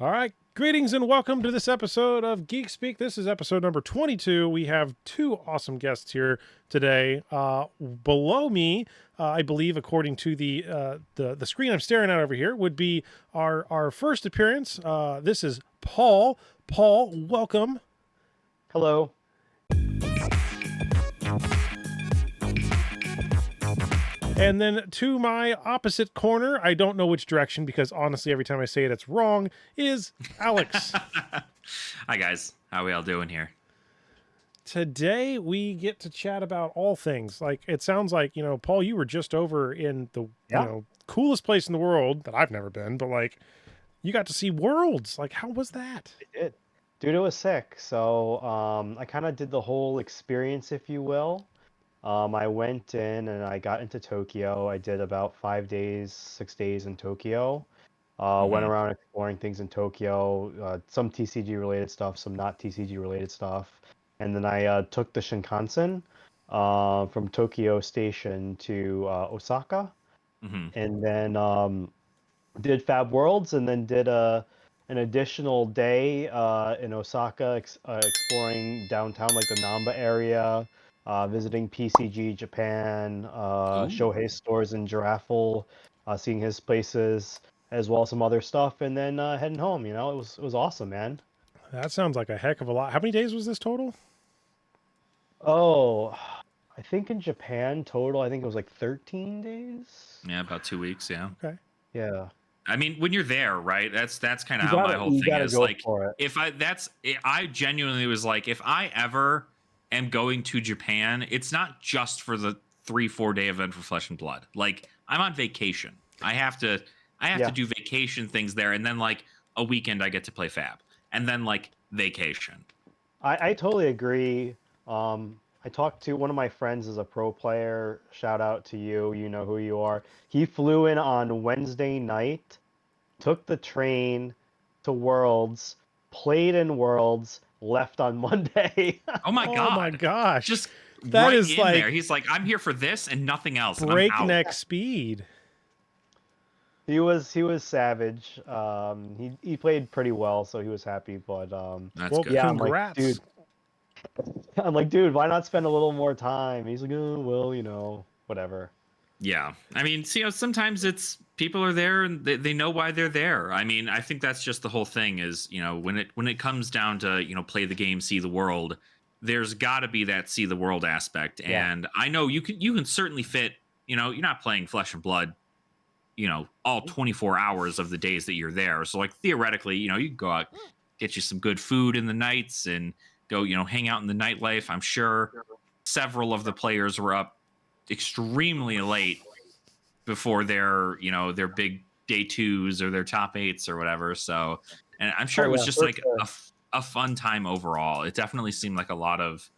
All right. Greetings and welcome to this episode of Geek Speak. This is episode number 22. We have two awesome guests here today. Below me, I believe, according to the screen I'm staring at over here, would be our first appearance. This is Paul. Paul, welcome. Hello. And then to my opposite corner, I don't know which direction because honestly, every time I say it, it's wrong, is Alex. Hi, guys. How we all doing here? Today, we get to chat about all things. Like, it sounds like, Paul, you were just over in the, coolest place in the world that I've never been, but like, you got to see Worlds. Like, how was that? I did. Dude, it was sick. So, I kind of did the whole experience, if you will. I went in and I got into Tokyo. I did about 5 days, 6 days in Tokyo. Went around exploring things in Tokyo, some TCG related stuff, some not TCG related stuff. And then I took the Shinkansen from Tokyo Station to Osaka. And then did Fab Worlds and then did an additional day in Osaka exploring downtown, like the Namba area. Visiting PCG Japan, Shohei's stores in Giraffle, seeing his places, as well as some other stuff, and then heading home. It was awesome, man. That sounds like a heck of a lot. How many days was this total? Oh, I think in Japan total, I think it was like 13 days. Yeah, about 2 weeks. Yeah. Okay. Yeah. I mean, when you're there, right? That's kind of how my whole thing is. Like, I genuinely was like, if I ever am going to Japan, it's not just for the 3-4 day event for Flesh and Blood. Like, I'm on vacation. I have to do vacation things there, and then like a weekend I get to play Fab, and then like vacation. I totally agree. I talked to one of my friends as a pro player. Shout out to you. You know who you are. He flew in on Wednesday night, took the train to Worlds, played in Worlds, left on Monday. Oh my god! Oh my gosh! Just that right is in like there. He's like, I'm here for this and nothing else. Breakneck speed. He was savage. He played pretty well, so he was happy. But that's good. Yeah, congrats. I'm like, dude, why not spend a little more time? He's like, oh, well, whatever. Yeah, I mean, sometimes it's people are there and they know why they're there. I mean, I think that's just the whole thing is, when it comes down to, take the game, see the world, there's got to be that see the world aspect. Yeah. And I know you can certainly fit, you're not playing Flesh and Blood, all 24 hours of the days that you're there. So like theoretically, you can go out, get you some good food in the nights and go, hang out in the nightlife. I'm sure several of the players were up extremely late before their big day twos or their top eights or whatever. So, and I'm sure it was just like a fun time overall. It definitely seemed like a lot of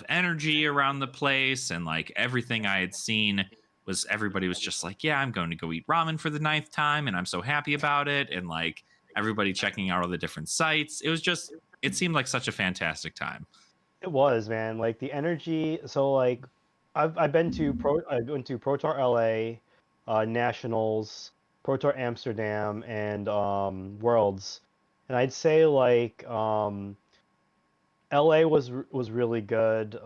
energy around the place, and like everything I had seen was everybody was just like, yeah, I'm going to go eat ramen for the 9th time, and I'm so happy about it. And like everybody checking out all the different sites. It seemed like such a fantastic time. It was, man. Like the energy. So like, I went to Pro Tour LA, Nationals, Pro Tour Amsterdam, and Worlds, and I'd say like LA was really good.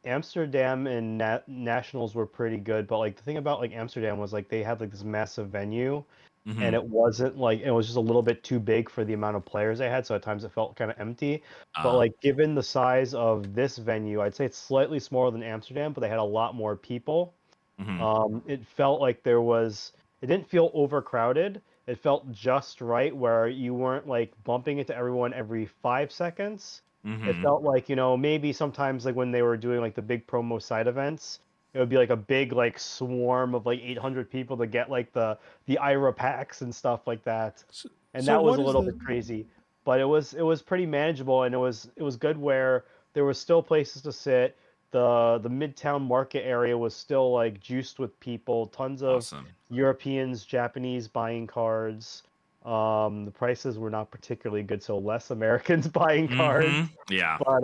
Amsterdam and Nationals were pretty good, but like the thing about like Amsterdam was like they had like this massive venue. And it wasn't like it was just a little bit too big for the amount of players they had, so at times it felt kind of empty. But like given the size of this venue, I'd say it's slightly smaller than Amsterdam, but they had a lot more people. It felt like it didn't feel overcrowded. It felt just right where you weren't like bumping into everyone every 5 seconds. It felt like, maybe sometimes like when they were doing like the big promo side events, it would be like a big like swarm of like 800 people to get like the IRA packs and stuff like that. And that was a little bit crazy, but it was pretty manageable, and it was good where there was still places to sit. The Midtown Market area was still like juiced with people, tons of Europeans, Japanese buying cards. The prices were not particularly good, so less Americans buying cards. Yeah. But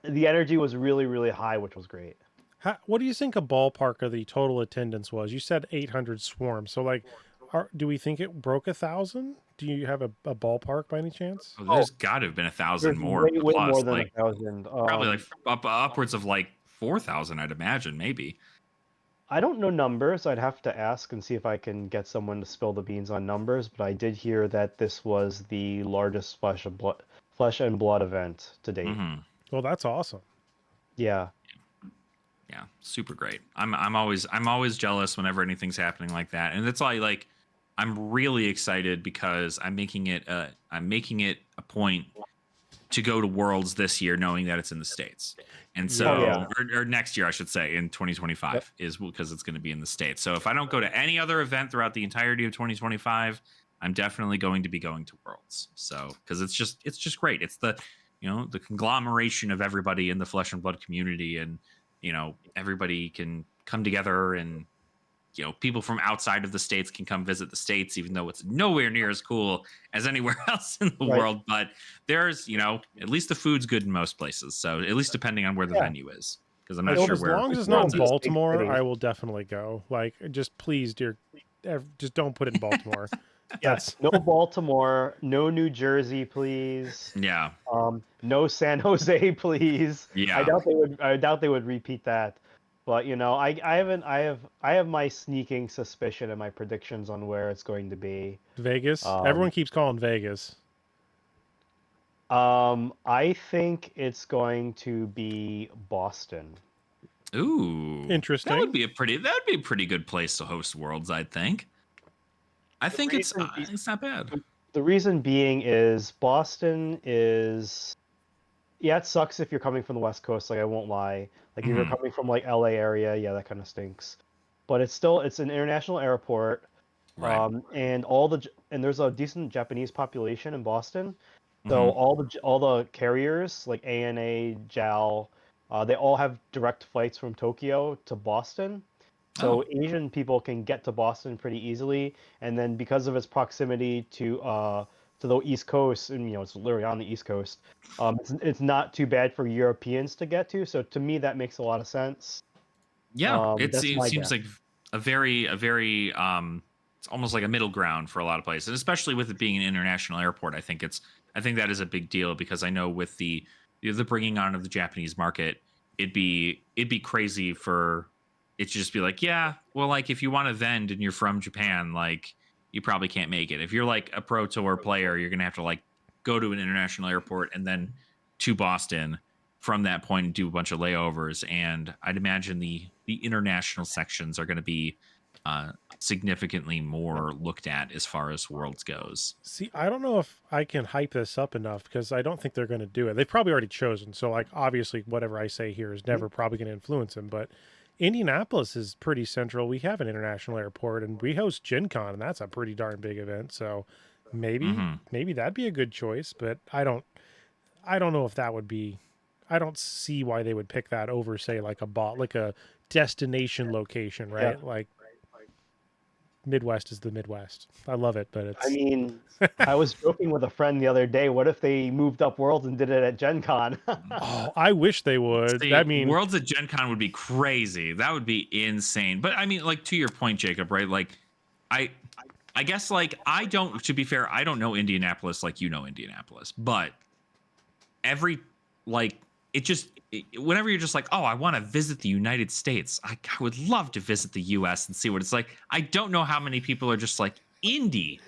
the energy was really, really high, which was great. What do you think a ballpark of the total attendance was? You said 800 swarm. So like, do we think it broke 1,000? Do you have a ballpark by any chance? Oh, there's got to have been 1,000 There's more way more plus, than like 1,000. probably like upwards of like 4,000, I'd imagine, maybe. I don't know numbers. I'd have to ask and see if I can get someone to spill the beans on numbers, but I did hear that this was the largest Flesh and Blood event to date. Mm-hmm. Well, that's awesome. Yeah. Yeah, super great. I'm always jealous whenever anything's happening like that, and that's why like I'm really excited because I'm making it a point to go to Worlds this year, knowing that it's in the States, and so or next year I should say in 2025 is because it's going to be in the States. So if I don't go to any other event throughout the entirety of 2025, I'm definitely going to be going to Worlds. So because it's just great. It's the the conglomeration of everybody in the Flesh and Blood community, and everybody can come together, and people from outside of the States can come visit the States, even though it's nowhere near as cool as anywhere else in the world. But there's, at least the food's good in most places. So at least depending on where the venue is, because I'm not sure as where. As long as it's not in Baltimore, I will definitely go. Like, just please, dear, just don't put it in Baltimore. Yes. No Baltimore, no New Jersey, please. Yeah. No San Jose, please. Yeah. I doubt they would repeat that. But I have my sneaking suspicion and my predictions on where it's going to be. Vegas. Everyone keeps calling Vegas. I think it's going to be Boston. Ooh, interesting. That would be a pretty good place to host Worlds, I think. I think it's not bad. The reason being is Boston is, it sucks if you're coming from the West Coast. Like, I won't lie. Like, if you're coming from like LA area, that kind of stinks. But it's an international airport, right? And there's a decent Japanese population in Boston. So all the carriers like ANA, JAL, they all have direct flights from Tokyo to Boston. So Asian people can get to Boston pretty easily, and then because of its proximity to the East Coast, and it's literally on the East Coast, it's not too bad for Europeans to get to. So to me, that makes a lot of sense. Yeah, it seems like a very it's almost like a middle ground for a lot of places, and especially with it being an international airport. I think that is a big deal, because I know with the bringing on of the Japanese market, it'd be crazy for it to just be like, yeah, well, like if you want to vend and you're from Japan, like you probably can't make it. If you're like a pro tour player, you're gonna have to like go to an international airport and then to Boston from that point and do a bunch of layovers. And I'd imagine the international sections are going to be significantly more looked at as far as Worlds goes. See, I don't know if I can hype this up enough, because I don't think they're going to do it. They've probably already chosen. So, like, obviously, whatever I say here is never probably going to influence them. But Indianapolis is pretty central. We have an international airport, and we host Gen Con, and that's a pretty darn big event. So maybe that'd be a good choice. But I don't know if that would be. I don't see why they would pick that over, say, like a destination location, right? Yeah. Like, Midwest is the Midwest. I love it, but it's. I mean, I was joking with a friend the other day. What if they moved up Worlds and did it at Gen Con? Oh, I wish they would. See, I mean, Worlds at Gen Con would be crazy. That would be insane. But I mean, like, to your point, Jacob, right? Like, I guess, like, to be fair, I don't know Indianapolis like you know Indianapolis, but whenever you're just like, oh, I want to visit the United States, I would love to visit the US and see what it's like. I don't know how many people are just like, Indy.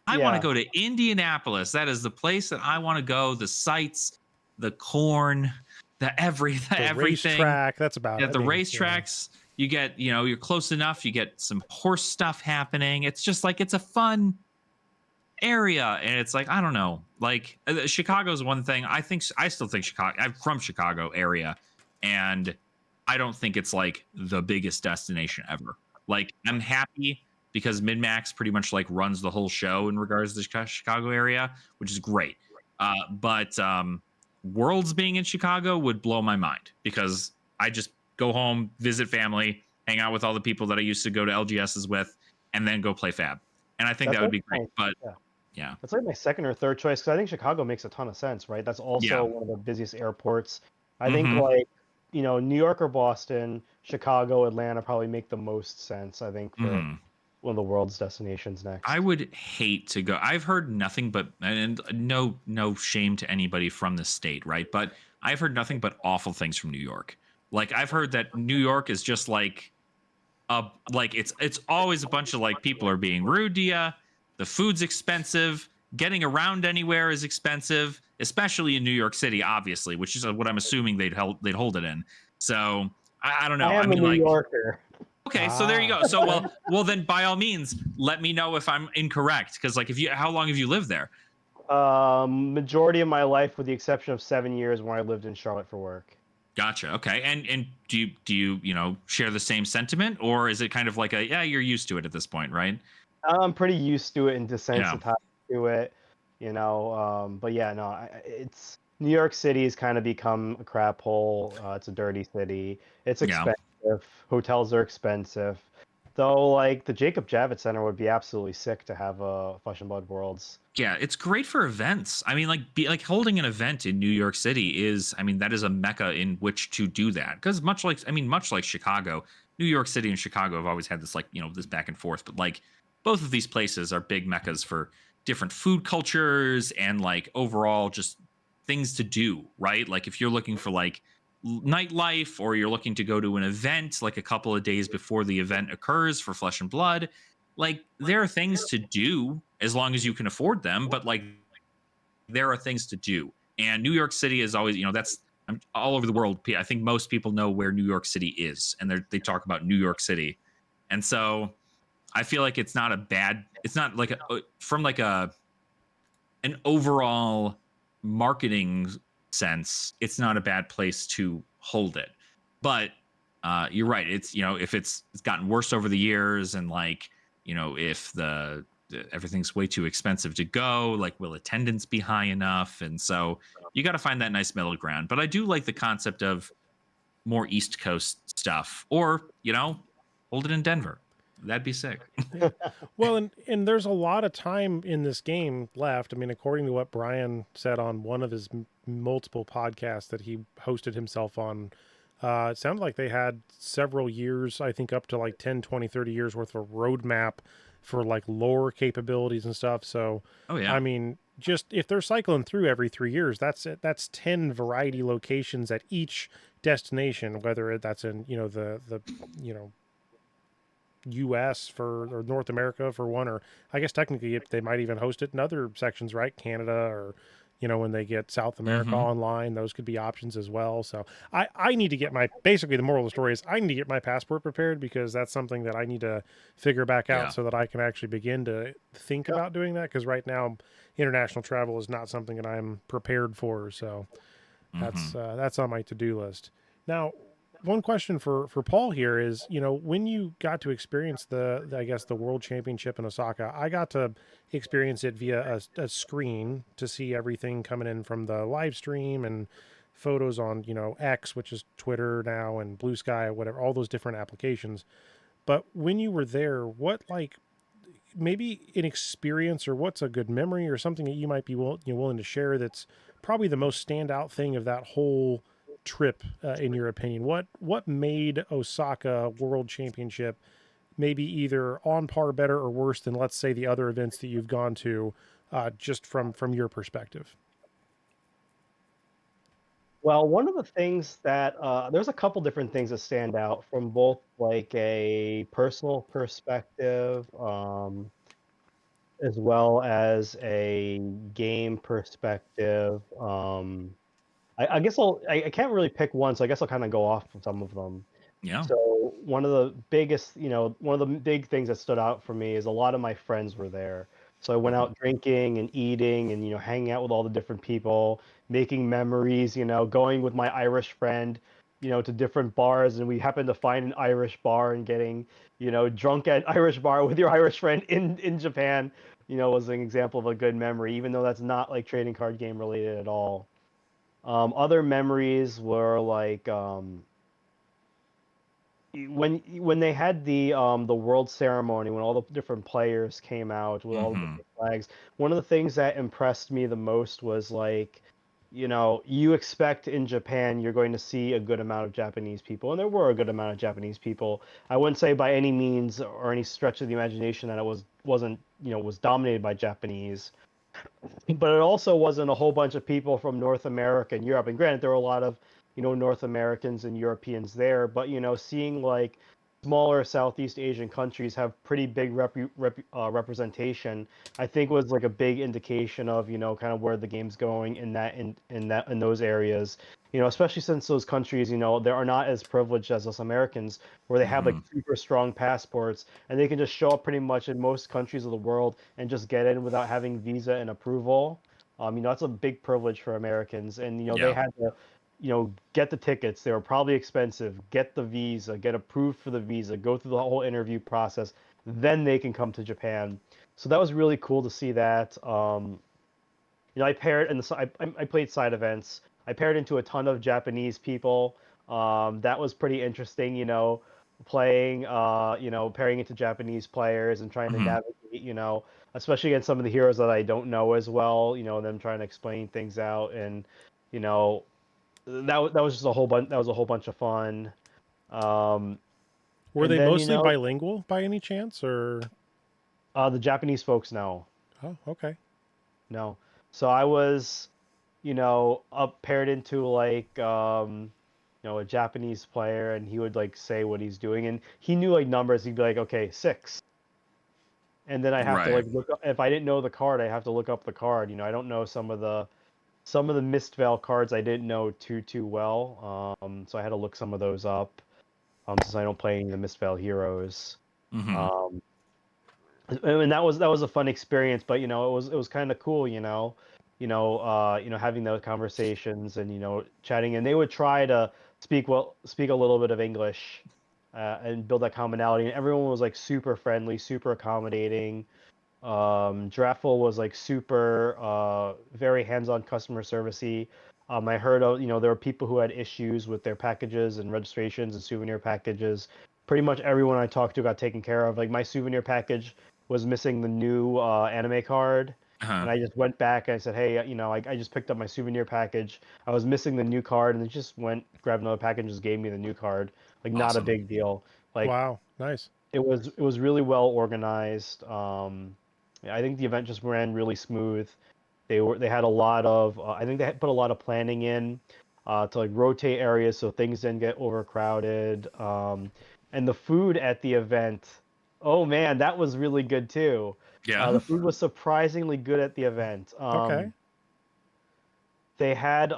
I want to go to Indianapolis. That is the place that I want to go. The sights, the corn, everything. Racetrack. That's about it. The racetracks. You get, you're close enough. You get some horse stuff happening. It's just like, it's a fun area, and it's like, I don't know, like Chicago's one thing. I still think Chicago, I'm from Chicago area, and I don't think it's like the biggest destination ever. Like, I'm happy because MidMax pretty much like runs the whole show in regards to the Chicago area, which is great. But Worlds being in Chicago would blow my mind, because I just go home, visit family, hang out with all the people that I used to go to LGSs with, and then go play Fab. And I think that would be great. But yeah, that's like my second or third choice, because I think Chicago makes a ton of sense, right? That's also one of the busiest airports. I think like, New York or Boston, Chicago, Atlanta probably make the most sense, I think, for one of the world's destinations next. I would hate to go. I've heard nothing but, and no shame to anybody from the state, right? But I've heard nothing but awful things from New York. Like I've heard that New York is just like it's always a bunch of like people are being rude to you. The food's expensive. Getting around anywhere is expensive, especially in New York City, obviously, which is what I'm assuming they'd hold it in. So I don't know. I am mean, a New like, Yorker. okay, so there you go. So well then by all means, let me know if I'm incorrect. Because like how long have you lived there? Majority of my life, with the exception of 7 years when I lived in Charlotte for work. Gotcha. Okay. And do you share the same sentiment, or is it kind of like you're used to it at this point, right? I'm pretty used to it and Yeah. desensitized to it, but yeah, no, it's New York City has kind of become a crap hole. It's a dirty city. It's Yeah. expensive. Hotels are expensive. Though, like the Jacob Javits Center would be absolutely sick to have a Flesh and Blood Worlds. Yeah, it's great for events. I mean, like holding an event in New York City is, I mean, that is a mecca in which to do that. Because much like Chicago, New York City and Chicago have always had this this back and forth. But like both of these places are big meccas for different food cultures and like overall just things to do, right? Like if you're looking for like nightlife or you're looking to go to an event like a couple of days before the event occurs for Flesh and Blood, like there are things to do as long as you can afford them, but like there are things to do. And New York City is always, that's all over the world. I think most people know where New York City is, and they talk about New York City. And so I feel like it's not like from like an overall marketing sense, it's not a bad place to hold it. But you're right. It's, if it's gotten worse over the years, and like, if everything's way too expensive to go, like will attendance be high enough? And so you got to find that nice middle ground. But I do like the concept of more East Coast stuff, or hold it in Denver. That'd be sick. Well, and there's a lot of time in this game left. I mean, according to what Brian said on one of his multiple podcasts that he hosted himself on, it sounded like they had several years, I think up to like 10, 20, 30 years worth of a roadmap for like lore capabilities and stuff. So, Oh yeah. I mean, just if they're cycling through every 3 years, that's it. That's 10 variety locations at each destination, whether that's in, the US or North America for one, or I guess technically they might even host it in other sections, right? Canada, or when they get South America online, those could be options as well. So I need to get basically the moral of the story is I need to get my passport prepared, because that's something that I need to figure back out so that I can actually begin to think about doing that. Because right now international travel is not something that I'm prepared for. So that's on my to-do list. Now, one question for Paul here is, when you got to experience I guess the World Championship in Osaka, I got to experience it via a screen to see everything coming in from the live stream and photos on, X, which is Twitter now, and Blue Sky, whatever, all those different applications. But when you were there, what, like, maybe an experience, or what's a good memory or something that you might be willing to share that's probably the most standout thing of that whole trip, in your opinion? What made Osaka World Championship maybe either on par, better, or worse than, let's say, the other events that you've gone to, just from your perspective? Well, one of the things that there's a couple different things that stand out from both like a personal perspective, as well as a game perspective. I guess I can't really pick one, so I guess I'll kind of go off of some of them. Yeah. So one of the big things that stood out for me is a lot of my friends were there. So I went out drinking and eating and hanging out with all the different people, making memories. Going with my Irish friend, to different bars, and we happened to find an Irish bar, and getting drunk at Irish bar with your Irish friend in Japan, was an example of a good memory, even though that's not like trading card game related at all. Other memories were like when they had the world ceremony, when all the different players came out with all the different flags. One of the things that impressed me the most was like you expect in Japan you're going to see a good amount of Japanese people, and there were a good amount of Japanese people. I wouldn't say by any means or any stretch of the imagination that wasn't was dominated by Japanese, but it also wasn't a whole bunch of people from North America and Europe. And granted, there were a lot of North Americans and Europeans there, but seeing like smaller Southeast Asian countries have pretty big representation, I think was like a big indication of kind of where the game's going in those areas. Especially since those countries, they are not as privileged as us Americans, where they have like super strong passports and they can just show up pretty much in most countries of the world and just get in without having visa and approval. That's a big privilege for Americans, and they Yeah. had to get the tickets. They were probably expensive. Get the visa, get approved for the visa, go through the whole interview process. Then they can come to Japan. So that was really cool to see that. I paired and I played side events. I paired into a ton of Japanese people. That was pretty interesting. Playing, pairing into Japanese players and trying to navigate. Especially against some of the heroes that I don't know as well. Them trying to explain things out and that was just a whole bunch. That was a whole bunch of fun. Were And they then mostly bilingual by any chance, or? The Japanese folks, no. Oh, okay. No. So I was, up paired into like a Japanese player, and he would like say what he's doing, and he knew like numbers. He'd be like, okay, 6. And then I have to like look up, if I didn't know the card, I have to look up the card. I don't know some of the Mistveil cards I didn't know too well. So I had to look some of those up. Since I don't play any of the Mistveil heroes. And that was a fun experience, but it was kind of cool, having those conversations and chatting, and they would try to speak a little bit of English, and build that commonality, and everyone was like super friendly, super accommodating. Draftful was like super, very hands-on customer servicey. I heard there were people who had issues with their packages and registrations and souvenir packages. Pretty much everyone I talked to got taken care of. Like my souvenir package was missing the new anime card, and I just went back and I said, hey, I just picked up my souvenir package. I was missing the new card, and they just grabbed another package and just gave me the new card. Like not a big deal. Like wow, nice. It was really well organized. I think the event just ran really smooth. They had a lot of I think they had put a lot of planning in to like rotate areas so things didn't get overcrowded. And the food at the event, oh man, that was really good too. Yeah. The food was surprisingly good at the event. Okay. They had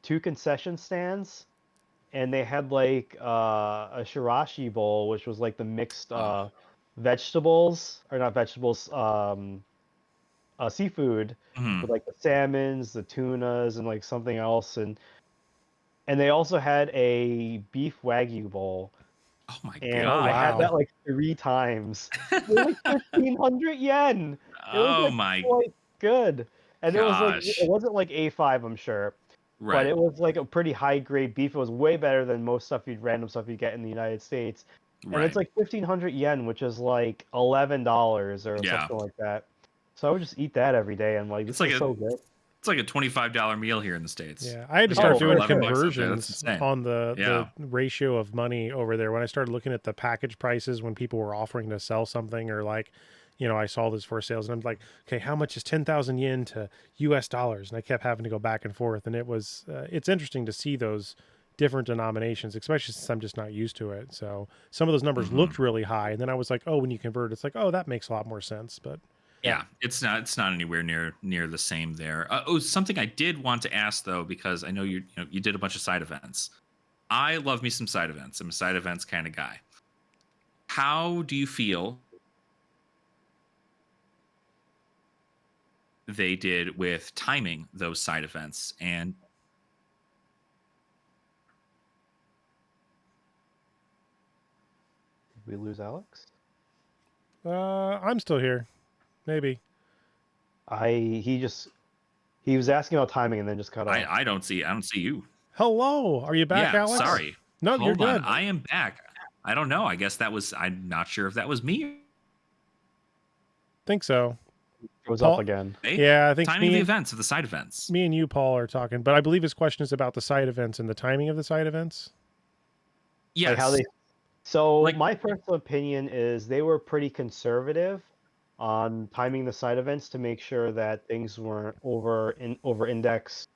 2 concession stands, and they had like a shirashi bowl, which was like the mixed vegetables, or not vegetables, seafood, with like the salmons, the tunas, and like something else, and they also had a beef wagyu bowl. Oh my And god! I had that like 3 times. It was like 1,500 yen. It was Oh like my quite good, and it was like gosh! it wasn't like A5, I'm sure. But Right. it was like a pretty high grade beef. It was way better than most random stuff you get in the United States. And it's Right. like 1,500 yen, which is like $11 or Yeah. something like that. So I would just eat that every day. And like, It's this like is a so good. It's like a $25 meal here in the States. Yeah, I had to You start get it for doing 11 bucks up there. That's conversions insane. on the Yeah. ratio of money over there. When I started looking at the package prices when people were offering to sell something, or like, I saw this for sales, and I'm like, okay, how much is 10,000 yen to US dollars? And I kept having to go back and forth, and it's interesting to see those different denominations, especially since I'm just not used to it. So some of those numbers looked really high, and then I was like, oh, when you convert, it's like, oh, that makes a lot more sense. But Yeah, it's not anywhere near the same there. Something I did want to ask though, because I know you did a bunch of side events. I love me some side events. I'm a side events kind of guy. How do you feel they did with timing those side events? And Did we lose Alex? I'm still here. Maybe. He was asking about timing and then just cut off. I don't see you. Hello, are you back, Yeah, Alex? sorry. No, you're Hold on. good. I am back. I don't know. I guess I'm not sure if that was me. Think so. was Paul, up again. Hey, yeah, I think timing of the events, of the side events. me and you, Paul, are talking, but I believe his question is about the side events and the timing of the side events. Yes. Like how they. So Like- my personal opinion is they were pretty conservative on timing the side events to make sure that things weren't over indexed.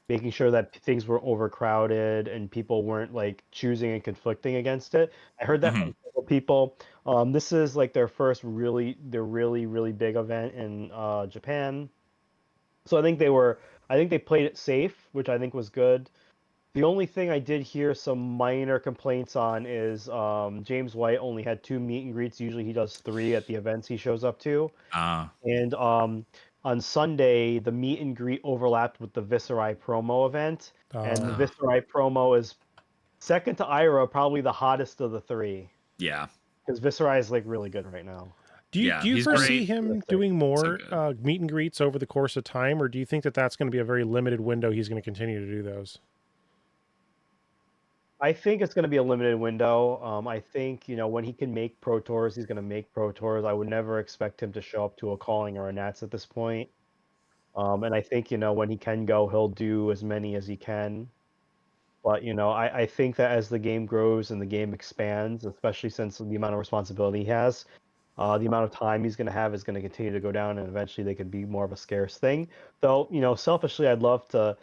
Making sure that things were overcrowded and people weren't like choosing and conflicting against it. I heard that from several people. This is like their really big event in Japan. So I think they played it safe, which I think was good. The only thing I did hear some minor complaints on is James White only had 2 meet and greets. Usually he does 3 at the events he shows up to. And on Sunday, the meet and greet overlapped with the Viserai promo event. And the Viserai promo is second to Ira, probably the hottest of the 3. Yeah. Because Viserai is like really good right now. Do you he's foresee great. him doing more So meet and greets over the course of time, or do you think that that's going to be a very limited window? He's going to continue to do those. I think it's going to be a limited window. I think, when he can make Pro Tours, he's going to make Pro Tours. I would never expect him to show up to a calling or a Nats at this point. And I think, when he can go, he'll do as many as he can. But, I think that as the game grows and the game expands, especially since the amount of responsibility he has, the amount of time he's going to have is going to continue to go down, and eventually they could be more of a scarce thing. Though, selfishly, I'd love to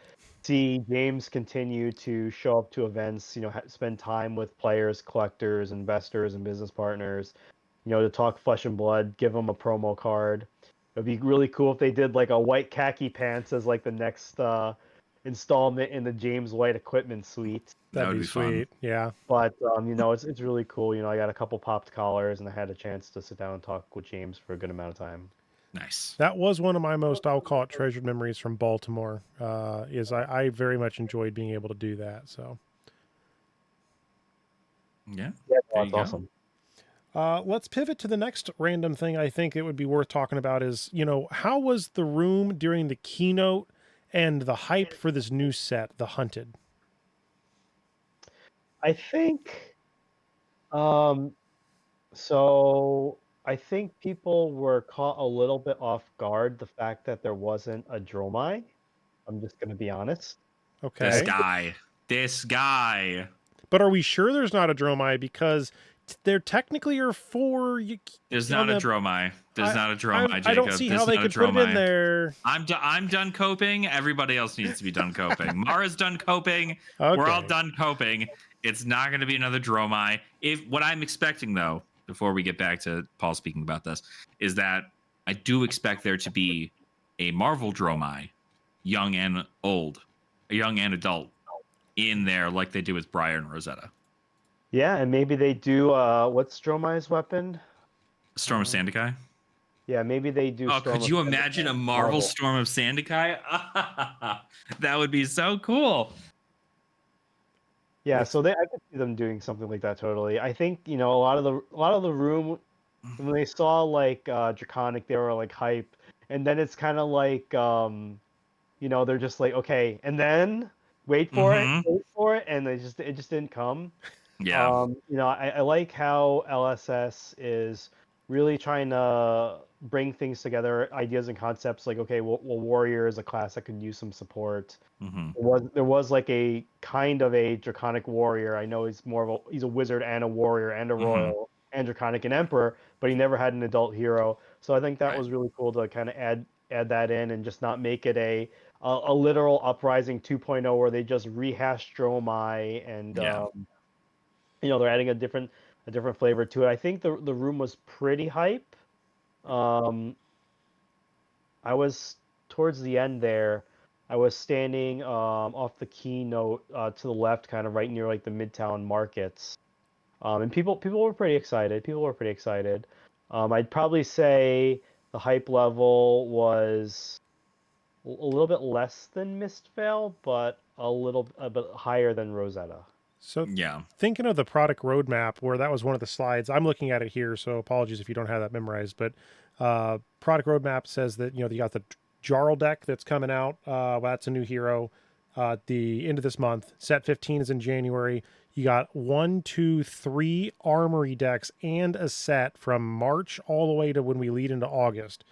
see James continue to show up to events, spend time with players, collectors, investors, and business partners, to talk flesh and blood, give them a promo card. It'd be really cool if they did like a white khaki pants as like the next installment in the James White equipment suite. That'd be sweet. Fun. Yeah. But it's really cool. I got a couple popped collars, and I had a chance to sit down and talk with James for a good amount of time. Nice. That was one of my most, I'll call it, treasured memories from Baltimore. I very much enjoyed being able to do that. So Yeah. That's awesome. let's pivot to the next random thing I think it would be worth talking about is, how was the room during the keynote and the hype for this new set, The Hunted? I think, so I think people were caught a little bit off guard the fact that there wasn't a Dromai. I'm just going to be honest. Okay. This guy. But are we sure there's not a Dromai? Because there technically are 4. There's not a Dromai. There's not a Dromai, Jacob. I don't see how they could put it in there. I'm done coping. Everybody else needs to be done coping. Mara's done coping. Okay. We're all done coping. It's not going to be another Dromai. What I'm expecting, though, before we get back to Paul speaking about this, is that I do expect there to be a Marvel Dromai, young and old, a young and adult, in there like they do with Briar and Rosetta. Yeah, and maybe they do, what's Dromai's weapon? Storm of Sandakai? Yeah, maybe they do. Oh, Storm could of you Sandakai. imagine a Marvel Storm of Sandakai? That would be so cool. Yeah, so I could see them doing something like that totally. I think, a lot of the room, when they saw like Draconic, they were like hype, and then it's kind of like they're just like, okay, and then wait for it, and it just didn't come. Yeah. I like how LSS is really trying to bring things together, ideas and concepts. Like, okay, well, Warrior is a class that could use some support. There was like a kind of a Draconic Warrior. I know he's a wizard and a warrior and a royal and Draconic and Emperor, but he never had an adult hero. So I think that was really cool to kind of add that in and just not make it a literal Uprising 2.0 where they just rehash Dromai and they're adding a different flavor to it. I think the room was pretty hype. I was towards the end there. I was standing off the keynote to the left, kind of right near like the Midtown markets, and people were pretty excited. I'd probably say the hype level was a little bit less than Mistveil, but a bit higher than Rosetta. So thinking of the product roadmap, where that was one of the slides, I'm looking at it here, so apologies if you don't have that memorized, but product roadmap says that, you got the Jarl deck that's coming out. That's a new hero at the end of this month. Set 15 is in January. You got 1, 2, 3 armory decks and a set from March all the way to when we lead into August.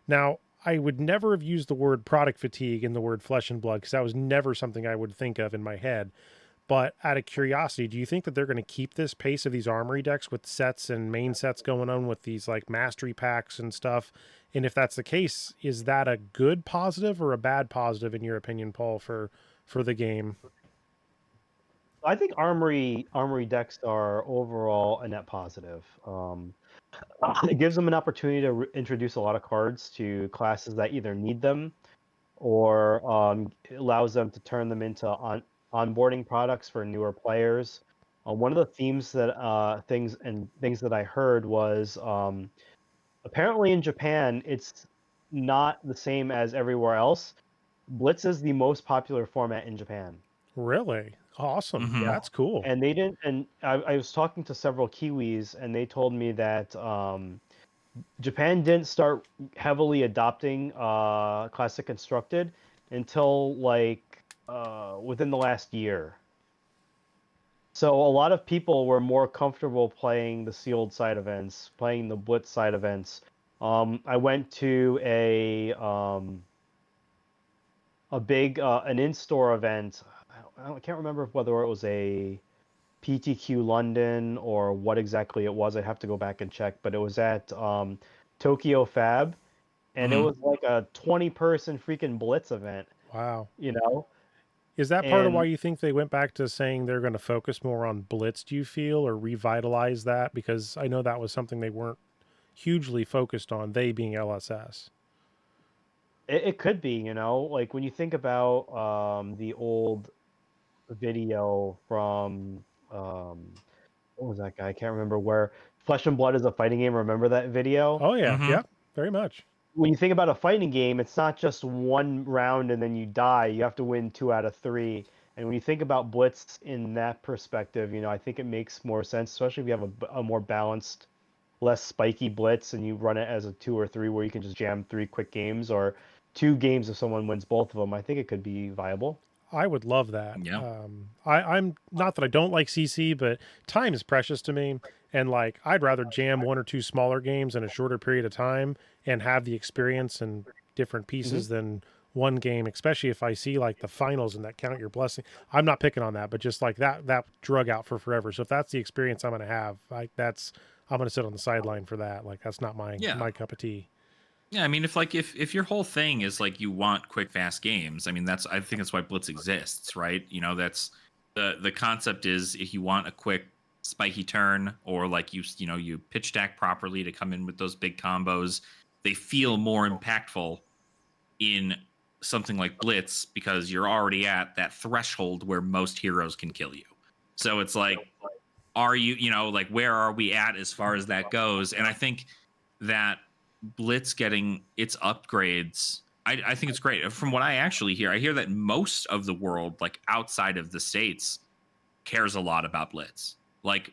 Now, I would never have used the word product fatigue in the word Flesh and Blood because that was never something I would think of in my head. But out of curiosity, do you think that they're going to keep this pace of these armory decks with sets and main sets going on with these like mastery packs and stuff? And if that's the case, is that a good positive or a bad positive in your opinion, Paul, for the game? I think armory decks are overall a net positive. It gives them an opportunity to introduce a lot of cards to classes that either need them, or it allows them to turn them into onboarding products for newer players. One of the themes that things that I heard was apparently in Japan it's not the same as everywhere else. Blitz is the most popular format in Japan. Really? Awesome. Mhm. That's cool. And they didn't. And I was talking to several Kiwis, and they told me that Japan didn't start heavily adopting Classic Constructed until like within the last year. So a lot of people were more comfortable playing the sealed side events, playing the Blitz side events. I went to a big an in-store event. I can't remember whether it was a PTQ London or what exactly it was. I'd have to go back and check, but it was at Tokyo Fab, and it Mhm. was like a 20-person freaking Blitz event, Wow. you know? Is that part of why And you think they went back to saying they're going to focus more on Blitz, do you feel, or revitalize that? Because I know that was something they weren't hugely focused on, they being LSS. it could be, like when you think about the old video from what was that guy? I can't remember where Flesh and Blood is a fighting game. Remember that video? Oh, yeah. Mhm. Yeah, very much. When you think about a fighting game, it's not just one round and then you die. You have to win 2 out of 3. And when you think about Blitz in that perspective, I think it makes more sense, especially if you have a more balanced, less spiky Blitz and you run it as a 2 or 3 where you can just jam 3 quick games, or 2 games if someone wins both of them. I think it could be viable. I would love that. Yeah. I'm not that I don't like CC, but time is precious to me. And like, I'd rather jam 1 or 2 smaller games in a shorter period of time and have the experience and different pieces than one game, especially if I see like the finals and that count your blessing. I'm not picking on that, but just like that drug out for forever. So if that's the experience I'm going to have, I'm going to sit on the sideline for that. Like, that's not Yeah. my cup of tea. Yeah, I mean, if your whole thing is like you want quick, fast games, I mean, I think that's why Blitz exists, right? That's the concept is if you want a quick, spiky turn, or like you pitch stack properly to come in with those big combos, they feel more impactful in something like Blitz because you're already at that threshold where most heroes can kill you. So it's like, are like where are we at as far as that goes? And I think that Blitz getting its upgrades, I think it's great. From what I actually hear, I hear that most of the world, like outside of the States, cares a lot about Blitz. Like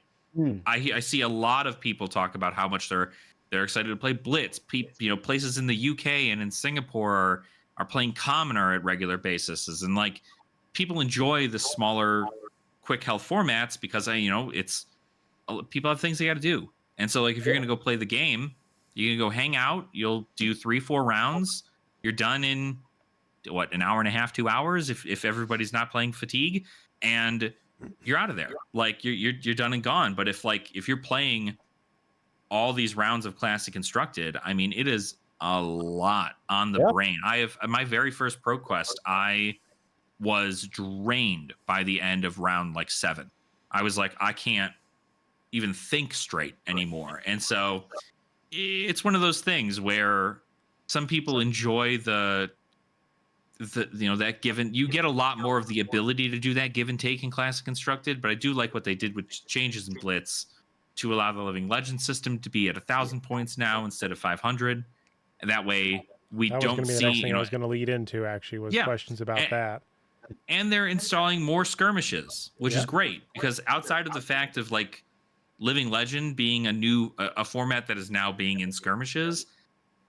I see a lot of people talk about how much they're excited to play Blitz. Places in the UK and in Singapore are playing Commoner at regular basis, and like people enjoy the smaller, quick health formats because it's people have things they got to do, and so like if you're gonna go play the game, you can go hang out. You'll do 3-4 rounds. You're done in what, an hour and a half, 2 hours, if everybody's not playing fatigue, and you're out of there. Like you're done and gone. But if you're playing all these rounds of Classic Constructed, I mean, it is a lot on the brain. I have my very first Pro Quest, I was drained by the end of round like 7. I was like, I can't even think straight anymore. And so it's one of those things where some people enjoy that given, you get a lot more of the ability to do that give and take in Classic Constructed, but I do like what they did with changes in Blitz to allow the Living Legend system to be at 1,000 points now instead of 500, and that way we That was going don't to be the see next thing I was going to lead into, actually, was questions about that. And they're installing more skirmishes, which is great, because outside of the fact of like Living Legend being a format that is now being in skirmishes,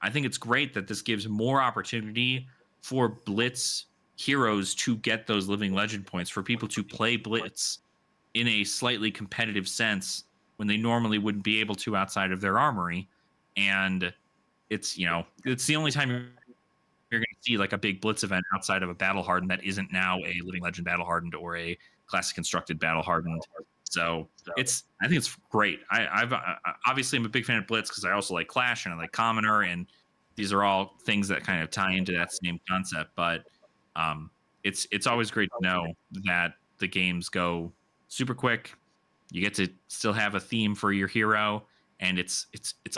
I think it's great that this gives more opportunity for Blitz heroes to get those Living Legend points, for people to play Blitz in a slightly competitive sense when they normally wouldn't be able to outside of their armory. And it's, it's the only time you're going to see like a big blitz event outside of a battle hardened that isn't now a living legend battle hardened or a classic constructed battle hardened. So I think it's great. I've obviously I'm a big fan of blitz because I also like clash and I like commoner, and these are all things that kind of tie into that same concept. But it's always great to know that the games go super quick. You get to still have a theme for your hero, and it's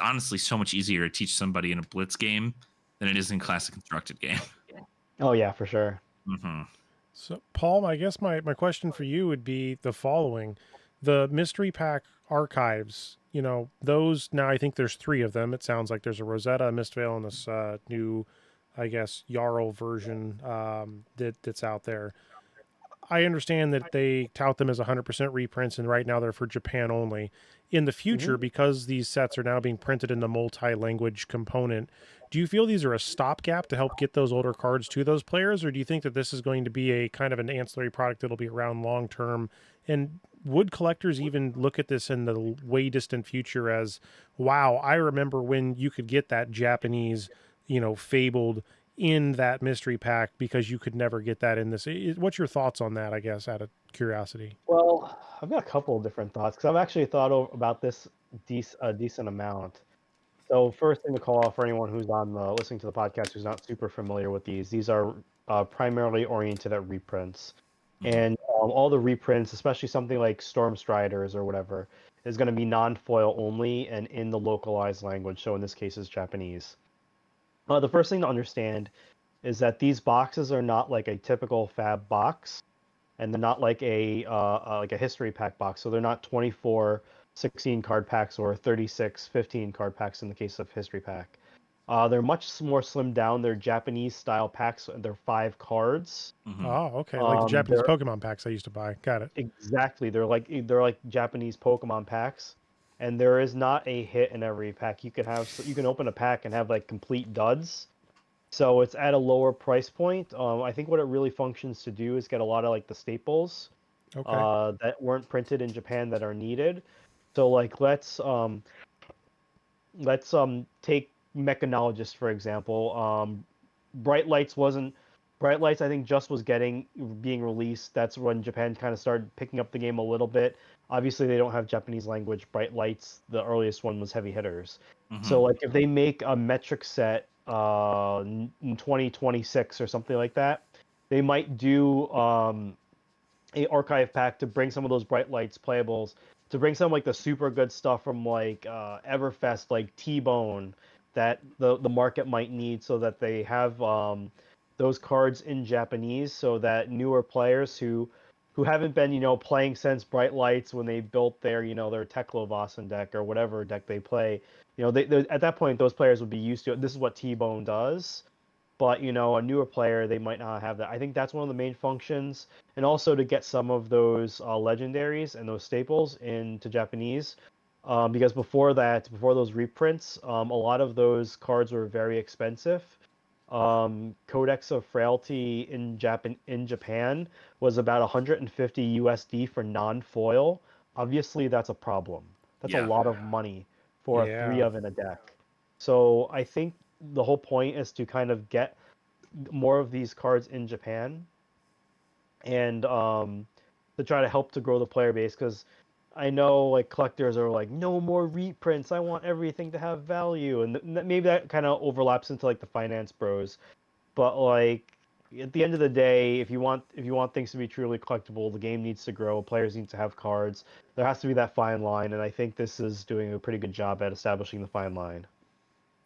honestly so much easier to teach somebody in a blitz game than it is in classic constructed game. Oh yeah, for sure. Mm-hmm. So, Paul, I guess my question for you would be the following. The mystery pack archives, those now I think there's 3 of them. It sounds like there's a Rosetta, a Mistveil, and this new, I guess, Jarl version that's out there. I understand that they tout them as 100% reprints, and right now they're for Japan only. In the future, because these sets are now being printed in the multi-language component, do you feel these are a stopgap to help get those older cards to those players, or do you think that this is going to be a kind of an ancillary product that'll be around long term? And would collectors even look at this in the way distant future as, wow, I remember when you could get that Japanese, fabled in that mystery pack because you could never get that in this. What's your thoughts on that, I guess, out of curiosity? Well, I've got a couple of different thoughts because I've actually thought about this a decent amount. So first thing to call out for anyone who's listening to the podcast who's not super familiar with these are primarily oriented at reprints, and all the reprints, especially something like Storm Striders or whatever, is going to be non-foil only and in the localized language. So in this case, is Japanese. The first thing to understand is that these boxes are not like a typical fab box, and they're not like a history pack box. So they're not 24 16 card packs or 36 15 card packs in the case of history pack. They're much more slimmed down. They're Japanese style packs. They're 5 cards. Oh, okay. Like the Japanese Pokemon packs I used to buy. Got it. Exactly. They're like Japanese Pokemon packs, and there is not a hit in every pack. You can open a pack and have like complete duds. So it's at a lower price point. I think what it really functions to do is get a lot of like the staples that weren't printed in Japan that are needed. So like let's take Mechanologist for example. Bright Lights I think just was being released. That's when Japan kind of started picking up the game a little bit. Obviously they don't have Japanese language Bright Lights. The earliest one was Heavy Hitters. So like if they make a metric set in 2026 or something like that, they might do a archive pack to bring some of those Bright Lights playables, to bring some like the super good stuff from like Everfest, like T-Bone, that the market might need, so that they have those cards in Japanese, so that newer players who haven't been playing since Bright Lights, when they built their their Teklovasen deck or whatever deck they play, they at that point those players would be used to it. This is what T-Bone does. But a newer player, they might not have that. I think that's one of the main functions, and also to get some of those legendaries and those staples into Japanese, because before those reprints, a lot of those cards were very expensive. Codex of Frailty in Japan was about 150 USD for non-foil. Obviously, that's a problem. That's a lot of money for a 3 of in a deck. So I think the whole point is to kind of get more of these cards in Japan, and to try to help to grow the player base, because I know like collectors are like, no more reprints, I want everything to have value, and maybe that kind of overlaps into like the finance bros, but like at the end of the day, if you want things to be truly collectible, the game needs to grow, players need to have cards, there has to be that fine line, and I think this is doing a pretty good job at establishing the fine line.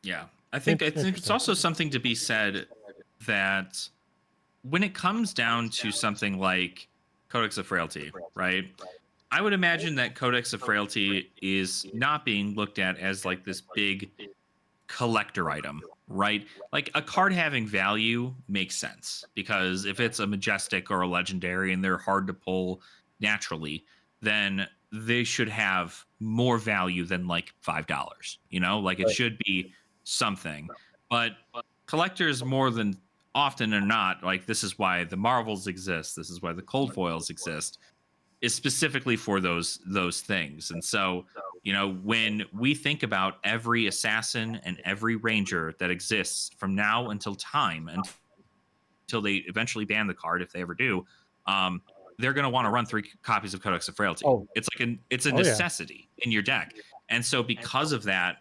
Yeah. I think it's also something to be said that when it comes down to something like Codex of Frailty, right? I would imagine that Codex of Frailty is not being looked at as like this big collector item, right? Like a card having value makes sense, because if it's a Majestic or a Legendary and they're hard to pull naturally, then they should have more value than like $5, like it should be something. But collectors, more than often or not, like this is why the Marvels exist, this is why the cold foils exist, is specifically for those things. And so, when we think about every assassin and every ranger that exists from now until time, until they eventually ban the card, if they ever do, um, they're going to want to run 3 copies of Codex of Frailty. Oh, It's like it's a Oh, yeah. necessity in your deck. And so because of that,